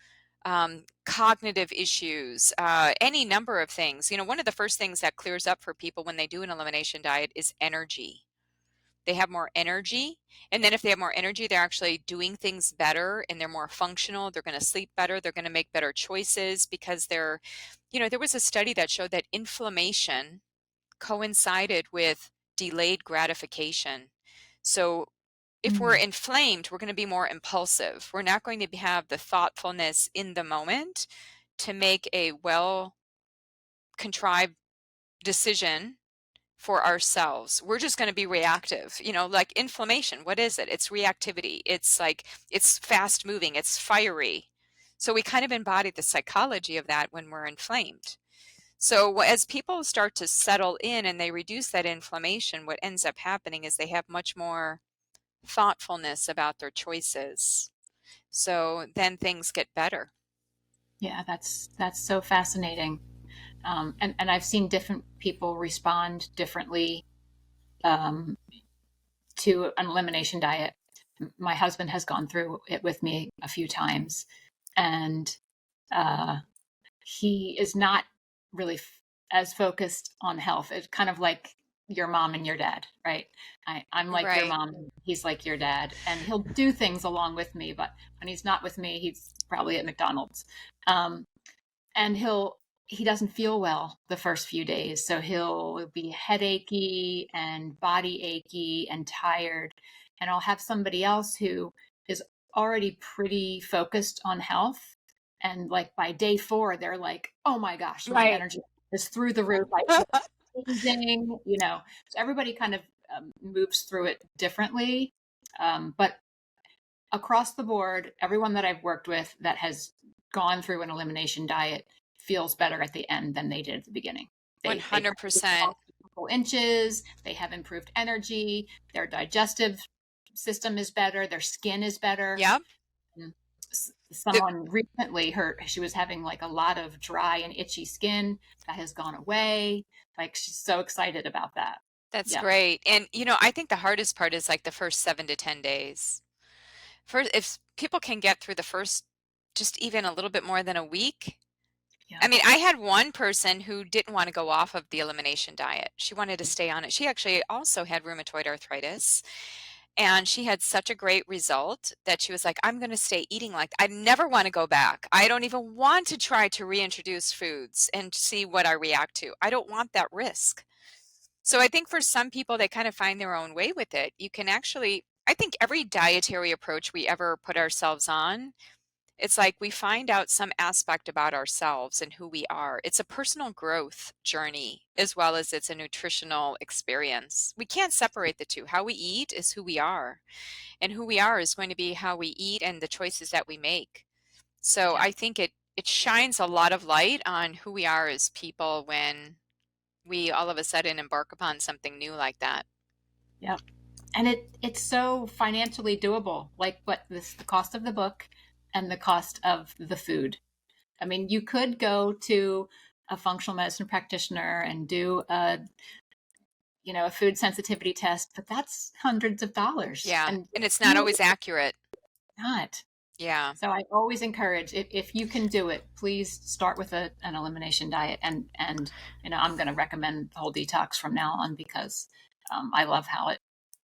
cognitive issues, any number of things. One of the first things that clears up for people when they do an elimination diet is energy. They have more energy. And then if they have more energy, they're actually doing things better and they're more functional. They're going to sleep better. They're going to make better choices because there was a study that showed that inflammation coincided with delayed gratification. So if we're inflamed, we're going to be more impulsive. We're not going to have the thoughtfulness in the moment to make a well-contrived decision for ourselves. We're just going to be reactive. Like inflammation, what is it? It's reactivity. It's fast moving, it's fiery. So we kind of embody the psychology of that when we're inflamed. So as people start to settle in and they reduce that inflammation, what ends up happening is they have much more thoughtfulness about their choices. So then things get better. Yeah, that's so fascinating. And I've seen different people respond differently to an elimination diet. My husband has gone through it with me a few times, and he is not really as focused on health. It's kind of like your mom and your dad, right? I'm like your Right. mom, he's like your dad, and he'll do things along with me, but when he's not with me, he's probably at McDonald's. And he doesn't feel well the first few days, so he'll be headachy and body achy and tired, and I'll have somebody else who is already pretty focused on health, and like by day 4 they're like, oh my gosh, my energy is through the roof, I feel amazing, so everybody kind of moves through it differently, but across the board, everyone that I've worked with that has gone through an elimination diet feels better at the end than they did at the beginning. 100%. Inches, they have improved energy, their digestive system is better, their skin is better. Yep. Someone recently, she was having like a lot of dry and itchy skin. That has gone away. Like she's so excited about that. That's great. And I think the hardest part is like the first 7 to 10 days. First, if people can get through the first just even a little bit more than a week. I mean, I had one person who didn't want to go off of the elimination diet. She wanted to stay on it. She actually also had rheumatoid arthritis. And she had such a great result that she was like, I'm going to stay eating like I never want to go back. I don't even want to try to reintroduce foods and see what I react to. I don't want that risk. So I think for some people, they kind of find their own way with it. You can actually, I think every dietary approach we ever put ourselves on, it's like we find out some aspect about ourselves and who we are. It's a personal growth journey as well as it's a nutritional experience. We can't separate the two. How we eat is who we are, and who we are is going to be how we eat and the choices that we make. So I think it shines a lot of light on who we are as people when we all of a sudden embark upon something new like that. Yep. And it's so financially doable. Like the cost of the book and the cost of the food. I mean, you could go to a functional medicine practitioner and do a food sensitivity test, but that's hundreds of dollars. Yeah. And it's not always accurate. Not. Yeah. So I always encourage, if you can do it, please start with an elimination diet. And I'm going to recommend the whole Detox from now on because I love how it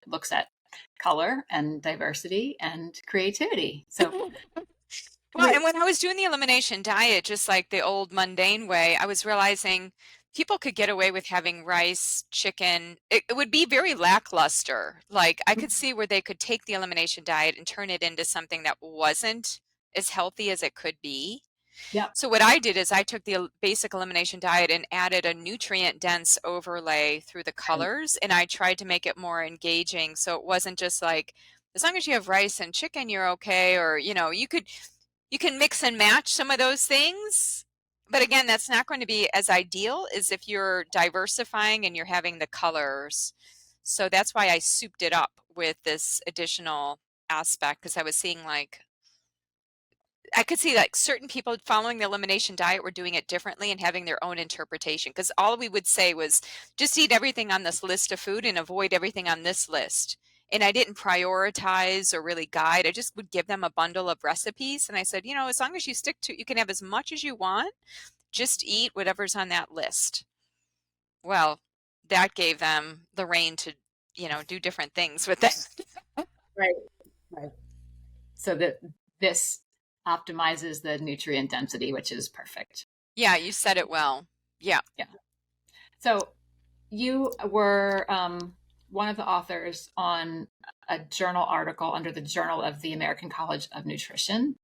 looks at color and diversity and creativity. So well, and when I was doing the elimination diet, just like the old mundane way, I was realizing people could get away with having rice, chicken. It would be very lackluster. Like I could see where they could take the elimination diet and turn it into something that wasn't as healthy as it could be. Yeah. So what I did is I took the basic elimination diet and added a nutrient dense overlay through the colors, and I tried to make it more engaging. So it wasn't just like, as long as you have rice and chicken, you're okay. Or, you can mix and match some of those things. But again, that's not going to be as ideal as if you're diversifying and you're having the colors. So that's why I souped it up with this additional aspect, because I was seeing I could see like certain people following the elimination diet were doing it differently and having their own interpretation, because all we would say was just eat everything on this list of food and avoid everything on this list. And I didn't prioritize or really guide. I just would give them a bundle of recipes. And I said, as long as you stick to, you can have as much as you want, just eat whatever's on that list. Well, that gave them the rein to, do different things with that. Right. Right. So that this optimizes the nutrient density, which is perfect. Yeah, you said it well. Yeah. Yeah. So you were one of the authors on a journal article under the Journal of the American College of Nutrition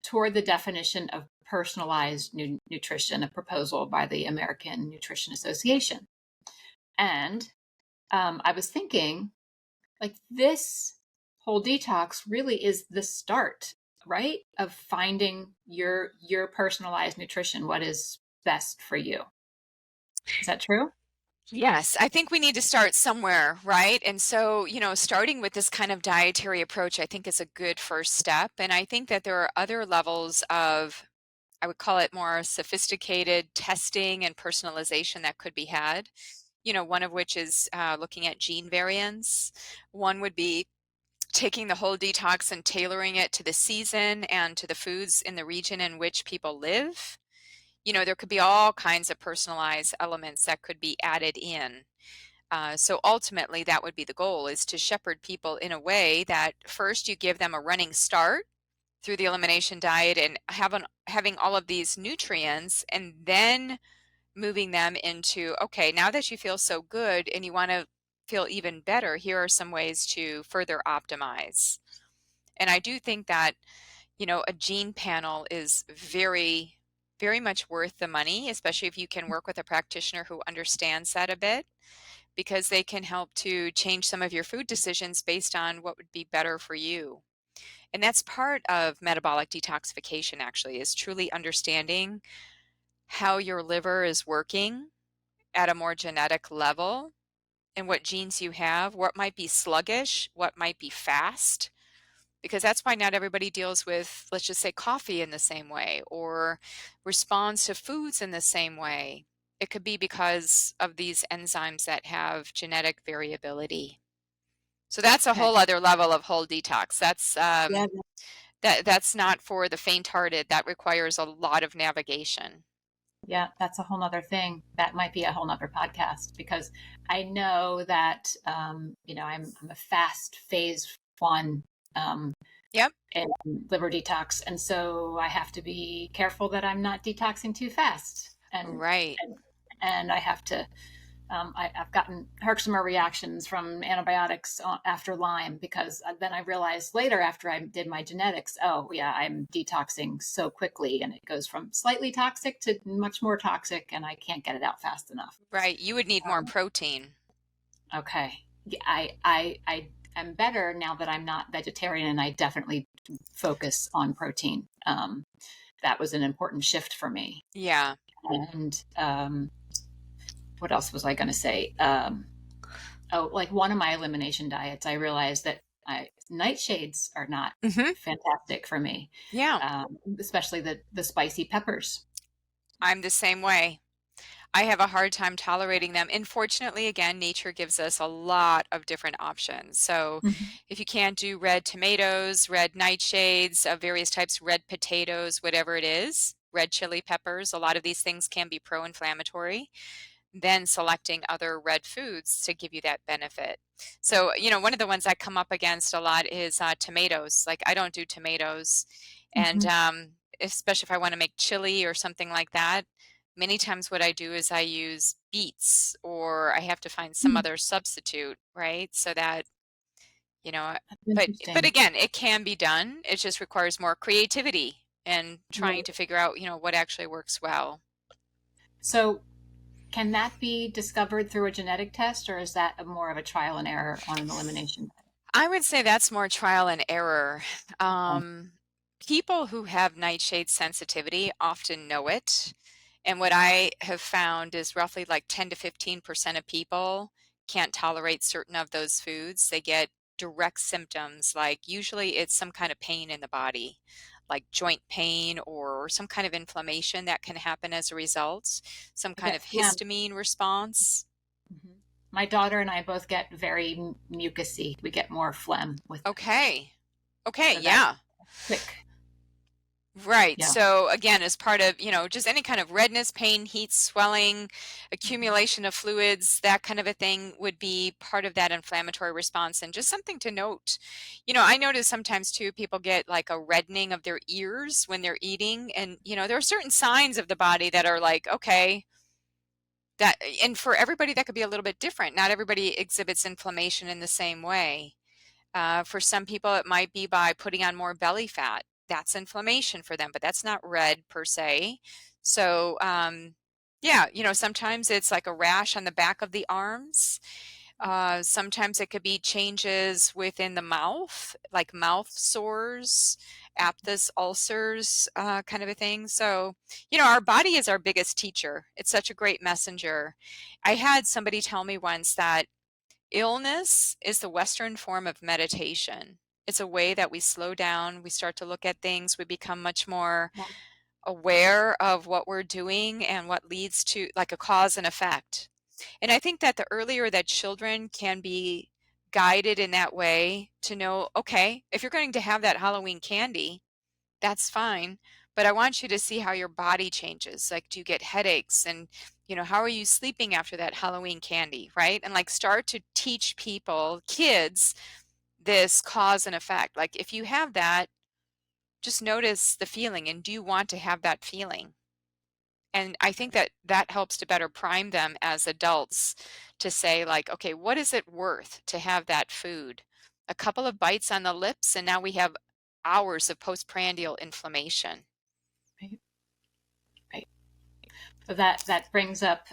toward the definition of personalized nutrition, a proposal by the American Nutrition Association. And I was thinking, like, this whole detox really is the start, right, of finding your personalized nutrition, what is best for you. Is that true? Yes, I think we need to start somewhere, right? And so, starting with this kind of dietary approach, I think is a good first step. And I think that there are other levels of, I would call it more sophisticated testing and personalization that could be had. One of which is looking at gene variants. One would be taking the whole detox and tailoring it to the season and to the foods in the region in which people live. There could be all kinds of personalized elements that could be added in. So ultimately, that would be the goal, is to shepherd people in a way that first you give them a running start through the elimination diet and having all of these nutrients, and then moving them into, okay, now that you feel so good and you want to feel even better, here are some ways to further optimize. And I do think that, a gene panel is very, very much worth the money, especially if you can work with a practitioner who understands that a bit, because they can help to change some of your food decisions based on what would be better for you. And that's part of metabolic detoxification, actually, is truly understanding how your liver is working at a more genetic level and what genes you have, what might be sluggish, what might be fast, because that's why not everybody deals with, let's just say, coffee in the same way or responds to foods in the same way. It could be because of these enzymes that have genetic variability. So that's a Okay. whole other level of whole detox. Yeah. That's not for the faint-hearted. That requires a lot of navigation. Yeah, that's a whole nother thing. That might be a whole nother podcast, because I know that, I'm a fast phase one Yep. in liver detox. And so I have to be careful that I'm not detoxing too fast. Right. And I have to, I've gotten herxheimer reactions from antibiotics after Lyme, because then I realized later, after I did my genetics, oh yeah, I'm detoxing so quickly, and it goes from slightly toxic to much more toxic, and I can't get it out fast enough. Right. You would need more protein. Okay. Yeah, I'm better now that I'm not vegetarian, and I definitely focus on protein. That was an important shift for me. Yeah. And what else was I going to say? Like one of my elimination diets, I realized that nightshades are not fantastic for me. Yeah. Especially the spicy peppers. I'm the same way. I have a hard time tolerating them. And fortunately, again, nature gives us a lot of different options. So if you can't do red tomatoes, red nightshades of various types, red potatoes, whatever it is, red chili peppers, a lot of these things can be pro-inflammatory, then selecting other red foods to give you that benefit. So, one of the ones I come up against a lot is tomatoes. Like, I don't do tomatoes. And especially if I want to make chili or something like that, many times what I do is I use beets, or I have to find some other substitute, right? So that, but again, it can be done. It just requires more creativity and trying to figure out, what actually works well. So can that be discovered through a genetic test, or is that more of a trial and error on an elimination? I would say that's more trial and error. People who have nightshade sensitivity often know it. And what I have found is roughly like 10 to 15% of people can't tolerate certain of those foods. They get direct symptoms, like usually it's some kind of pain in the body, like joint pain or some kind of inflammation that can happen as a result, some kind of histamine response. My daughter and I both get very mucusy. We get more phlegm with it. Okay. So Yeah. quick. Right. Yeah. So again, as part of, just any kind of redness, pain, heat, swelling, accumulation of fluids, that kind of a thing would be part of that inflammatory response. And just something to note, I notice sometimes too, people get like a reddening of their ears when they're eating. And, there are certain signs of the body that are like, okay, and for everybody that could be a little bit different. Not everybody exhibits inflammation in the same way. For some people, it might be by putting on more belly fat. That's inflammation for them, but that's not red per se. So, yeah, sometimes it's like a rash on the back of the arms. Sometimes it could be changes within the mouth, like mouth sores, aphthous ulcers, kind of a thing. So, our body is our biggest teacher. It's such a great messenger. I had somebody tell me once that illness is the Western form of meditation. It's a way that we slow down, we start to look at things, we become much more aware of what we're doing and what leads to like a cause and effect. And I think that the earlier that children can be guided in that way to know, okay, if you're going to have that Halloween candy, that's fine. But I want you to see how your body changes. Like, do you get headaches? And, how are you sleeping after that Halloween candy, right? And like start to teach people, kids, this cause and effect. Like, if you have that, just notice the feeling. And do you want to have that feeling? And I think that that helps to better prime them as adults to say, like, okay, what is it worth to have that food? A couple of bites on the lips, and now we have hours of postprandial inflammation. Right. Right. So that brings up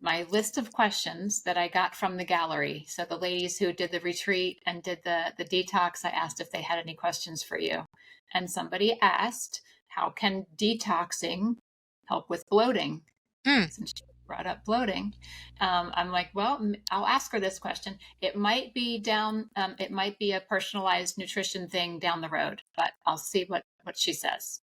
my list of questions that I got from the gallery. So the ladies who did the retreat and did the detox, I asked if they had any questions for you. And somebody asked, how can detoxing help with bloating? Since she brought up bloating, I'm like, well, I'll ask her this question. It might be it might be a personalized nutrition thing down the road, but I'll see what she says.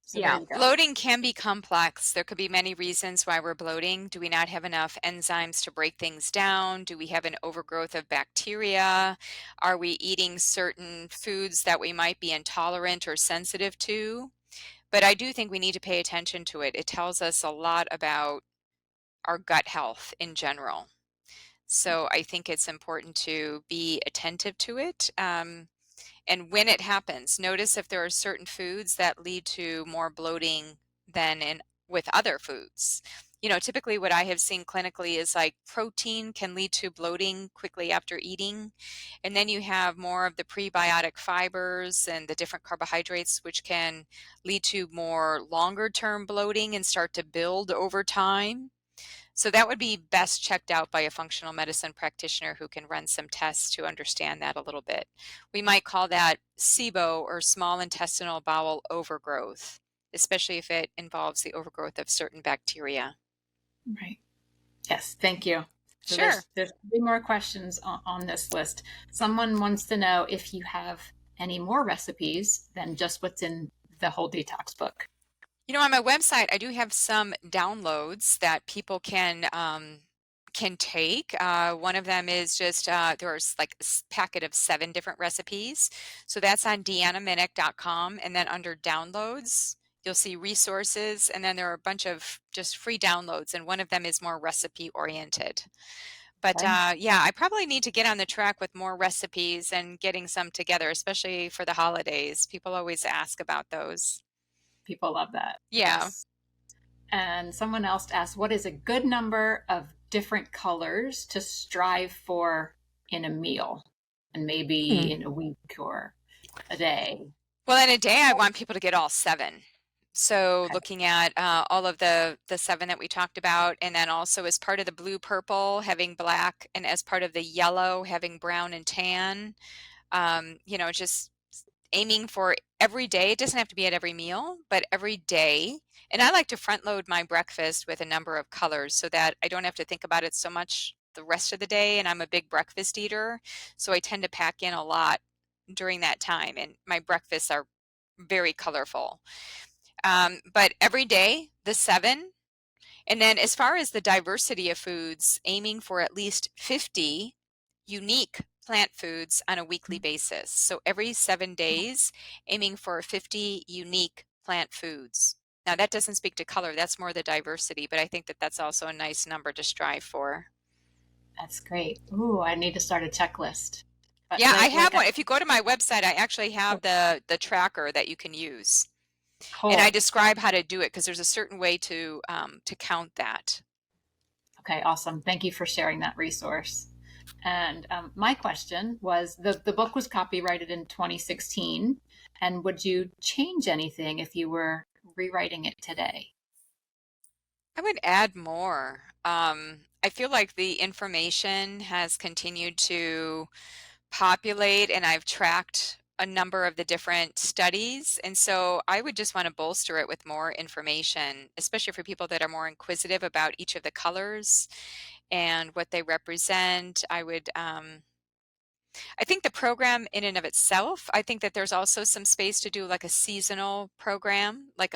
So there Yeah, you go. bloating can be complex. There could be many reasons why we're bloating. Do we not have enough enzymes to break things down? Do we have an overgrowth of bacteria? Are we eating certain foods that we might be intolerant or sensitive to? But I do think we need to pay attention to it. It tells us a lot about our gut health in general. So I think it's important to be attentive to it. And when it happens, notice if there are certain foods that lead to more bloating than with other foods. Typically what I have seen clinically is like protein can lead to bloating quickly after eating. And then you have more of the prebiotic fibers and the different carbohydrates, which can lead to more longer term bloating and start to build over time. So that would be best checked out by a functional medicine practitioner who can run some tests to understand that a little bit. We might call that SIBO, or small intestinal bowel overgrowth, especially if it involves the overgrowth of certain bacteria. Right. Yes, thank you. So Sure. There's 3 more questions on this list. Someone wants to know if you have any more recipes than just what's in the whole detox book. On my website, I do have some downloads that people can take. One of them is just there's like a packet of 7 different recipes. So that's on DeannaMinich.com, and then under downloads, you'll see resources, and then there are a bunch of just free downloads, and one of them is more recipe oriented. But yeah, I probably need to get on the track with more recipes and getting some together, especially for the holidays. People always ask about those. People love that. Yeah. Yes. And someone else asked, what is a good number of different colors to strive for in a meal, and maybe in a week or a day? Well, in a day, I want people to get all 7. So looking at all of the 7 that we talked about, and then also as part of the blue purple having black, and as part of the yellow having brown and tan. Just aiming for every day. It doesn't have to be at every meal, but every day. And I like to front load my breakfast with a number of colors so that I don't have to think about it so much the rest of the day. And I'm a big breakfast eater, so I tend to pack in a lot during that time. And my breakfasts are very colorful. But every day, the 7. And then as far as the diversity of foods, aiming for at least 50 unique plant foods on a weekly basis. So every 7 days, aiming for 50 unique plant foods. Now that doesn't speak to color, that's more the diversity, but I think that that's also a nice number to strive for. That's great. Ooh, I need to start a checklist. Yeah, I have one. If you go to my website, I actually have the tracker that you can use. Cool. And I describe how to do it because there's a certain way to count that. Okay, awesome. Thank you for sharing that resource. And my question was, the book was copyrighted in 2016, and would you change anything if you were rewriting it today? I would add more. I feel like the information has continued to populate, and I've tracked a number of the different studies. And so I would just want to bolster it with more information, especially for people that are more inquisitive about each of the colors and what they represent. I think the program in and of itself, I think that there's also some space to do like a seasonal program, like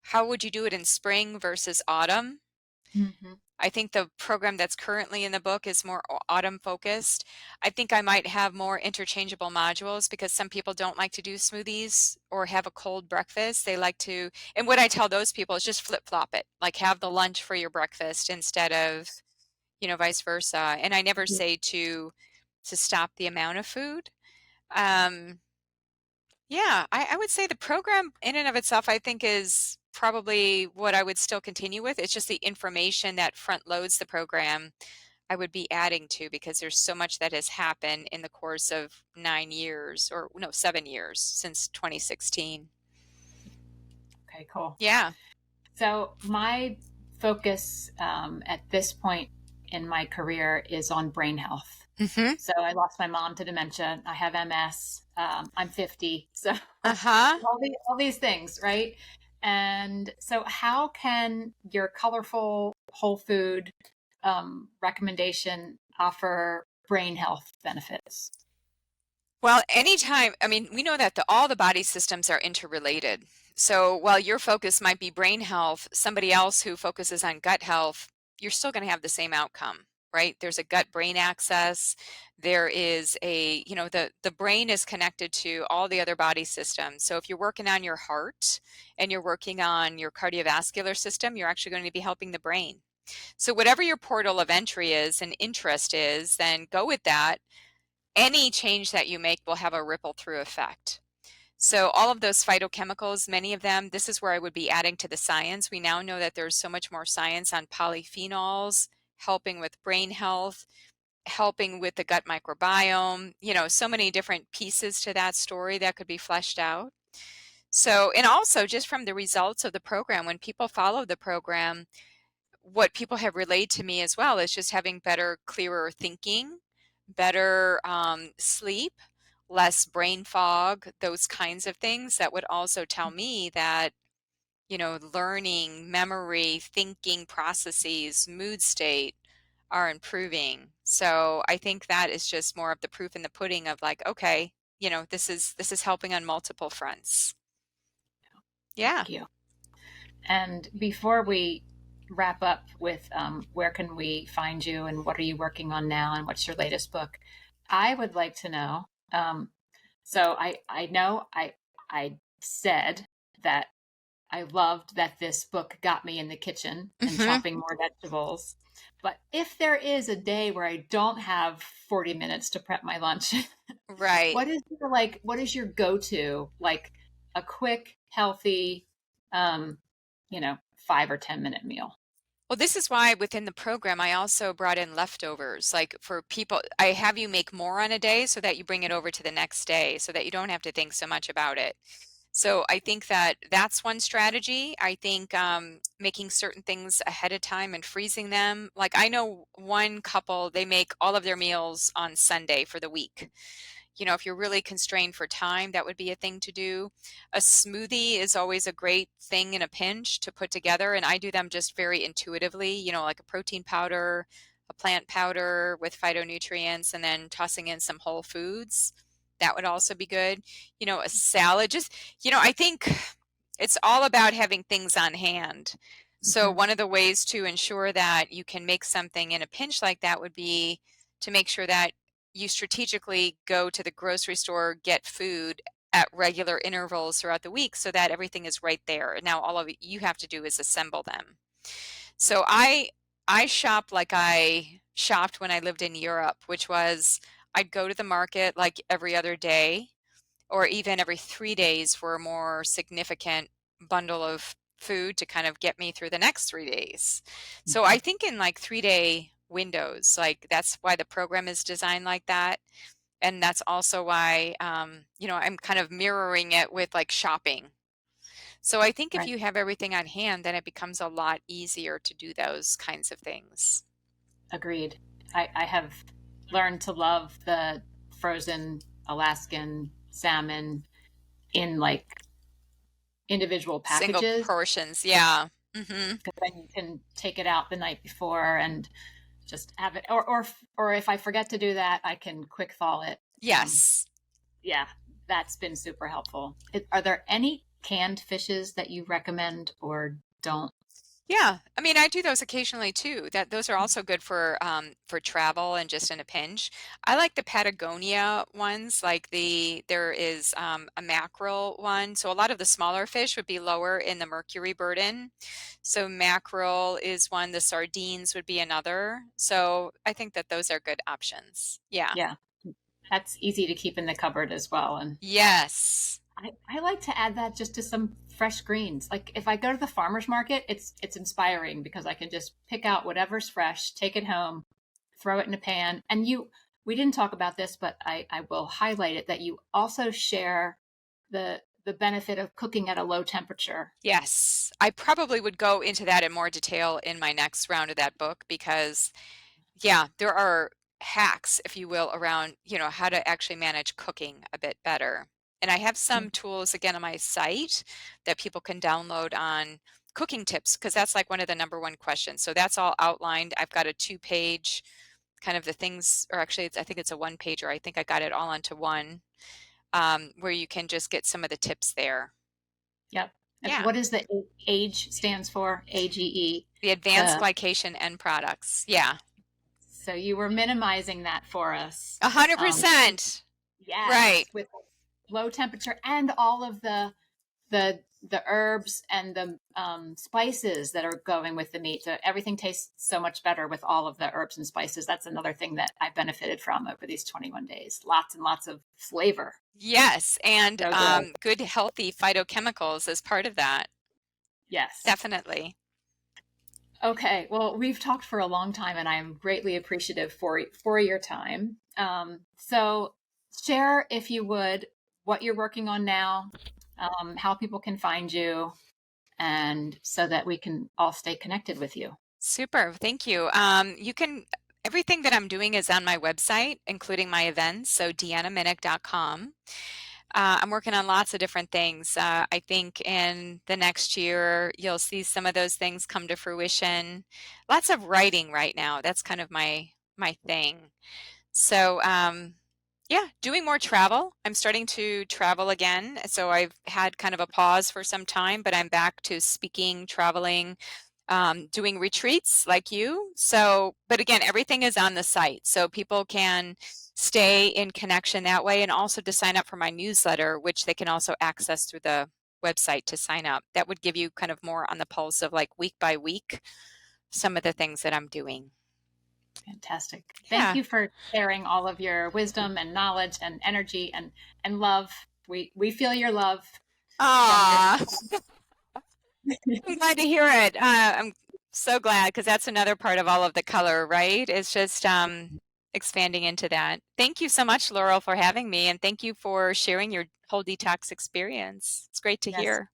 how would you do it in spring versus autumn? Mm-hmm. I think the program that's currently in the book is more autumn focused. I think I might have more interchangeable modules because some people don't like to do smoothies or have a cold breakfast. They like to, and what I tell those people is just flip flop it, like have the lunch for your breakfast instead of, vice versa. And I never say to stop the amount of food. Yeah, I would say the program in and of itself, I think is probably what I would still continue with. It's just the information that front loads the program I would be adding to because there's so much that has happened in the course of 9 years or no, 7 years since 2016. Okay, cool. Yeah. So my focus at this point in my career is on brain health. Mm-hmm. So I lost my mom to dementia. I have MS. I'm 50. So Uh-huh. all these things, right? And so how can your colorful whole food recommendation offer brain health benefits? Well, anytime, we know that all the body systems are interrelated. So while your focus might be brain health, somebody else who focuses on gut health, you're still going to have the same outcome, right? There's a gut-brain axis. There is the brain is connected to all the other body systems. So if you're working on your heart and you're working on your cardiovascular system, you're actually going to be helping the brain. So whatever your portal of entry is and interest is, then go with that. Any change that you make will have a ripple through effect. So all of those phytochemicals, many of them, this is where I would be adding to the science. We now know that there's so much more science on polyphenols, helping with brain health, helping with the gut microbiome, so many different pieces to that story that could be fleshed out. So, and also just from the results of the program, when people follow the program, what people have relayed to me as well is just having better, clearer thinking, better sleep, less brain fog, those kinds of things that would also tell me that, learning, memory, thinking processes, mood state are improving. So I think that is just more of the proof in the pudding of like, okay, this is helping on multiple fronts. Yeah. Thank you. And before we wrap up with where can we find you and what are you working on now and what's your latest book, I would like to know. So I know I said that I loved that this book got me in the kitchen and chopping more vegetables. But if there is a day where I don't have 40 minutes to prep my lunch, Right. what is your go-to, like a quick, healthy, 5 or 10 minute meal? Well, this is why within the program, I also brought in leftovers. Like for people, I have you make more on a day so that you bring it over to the next day so that you don't have to think so much about it. So I think that that's one strategy. I think making certain things ahead of time and freezing them. Like I know one couple, they make all of their meals on Sunday for the week. If you're really constrained for time, that would be a thing to do. A smoothie is always a great thing in a pinch to put together, and I do them just very intuitively, like a protein powder, a plant powder with phytonutrients, and then tossing in some whole foods. That would also be good. A salad, just, I think it's all about having things on hand. So one of the ways to ensure that you can make something in a pinch like that would be to make sure that you strategically go to the grocery store, get food at regular intervals throughout the week so that everything is right there. And now all of it you have to do is assemble them. So I shop like I shopped when I lived in Europe, which was I'd go to the market like every other day or even every 3 days for a more significant bundle of food to kind of get me through the next 3 days. So I think in like 3 day windows, like that's why the program is designed like that. And that's also why, I'm kind of mirroring it with like shopping. So I think if Right. you have everything on hand, then it becomes a lot easier to do those kinds of things. Agreed. I have learned to love the frozen Alaskan salmon in like individual Single packages, portions, yeah. because then you can take it out the night before and just have it. Or if I forget to do that, I can quick thaw it. Yes. Yeah, that's been super helpful. Are there any canned fishes that you recommend or don't? Yeah, I mean, I do those occasionally too. Those are also good for travel and just in a pinch. I like the Patagonia ones, like there is a mackerel one. So a lot of the smaller fish would be lower in the mercury burden. So mackerel is one, the sardines would be another. So I think that those are good options. Yeah. Yeah, that's easy to keep in the cupboard as well. And Yes. I like to add that just to some fresh greens. Like if I go to the farmer's market, it's inspiring because I can just pick out whatever's fresh, take it home, throw it in a pan. And we didn't talk about this, but I will highlight it that you also share the benefit of cooking at a low temperature. Yes. I probably would go into that in more detail in my next round of that book because yeah, there are hacks, if you will, around, how to actually manage cooking a bit better. And I have some tools again on my site that people can download on cooking tips because that's like one of the number one questions. So that's all outlined. I've got a 2-page kind of the things, or actually I think it's a 1-pager. I think I got it all onto one where you can just get some of the tips there. Yep. Yeah. What is the AGE stands for? AGE. The advanced glycation end products. Yeah. So you were minimizing that for us. 100%. Yes. Right. With low temperature and all of the herbs and the spices that are going with the meat. So everything tastes so much better with all of the herbs and spices. That's another thing that I benefited from over these 21 days. Lots and lots of flavor. Yes, and So good healthy phytochemicals as part of that. yes. Definitely. Okay, well, we've talked for a long time, and I'm greatly appreciative for your time. So, share, if you would, what you're working on now, how people can find you, and so that we can all stay connected with you. Super. Thank you. Everything that I'm doing is on my website, including my events, so deannaminich.com. I'm working on lots of different things. I think in the next year, you'll see some of those things come to fruition. Lots of writing right now. That's kind of my thing. So, yeah, doing more travel. I'm starting to travel again. So I've had kind of a pause for some time, but I'm back to speaking, traveling, doing retreats like you. So, but again, everything is on the site. So people can stay in connection that way and also to sign up for my newsletter, which they can also access through the website to sign up. That would give you kind of more on the pulse of like week by week, some of the things that I'm doing. Fantastic. Yeah. Thank you for sharing all of your wisdom and knowledge and energy and love. We feel your love. Aww. I'm glad to hear it. I'm so glad because that's another part of all of the color, right? It's just expanding into that. Thank you so much, Laurel, for having me. And thank you for sharing your whole detox experience. It's great to hear.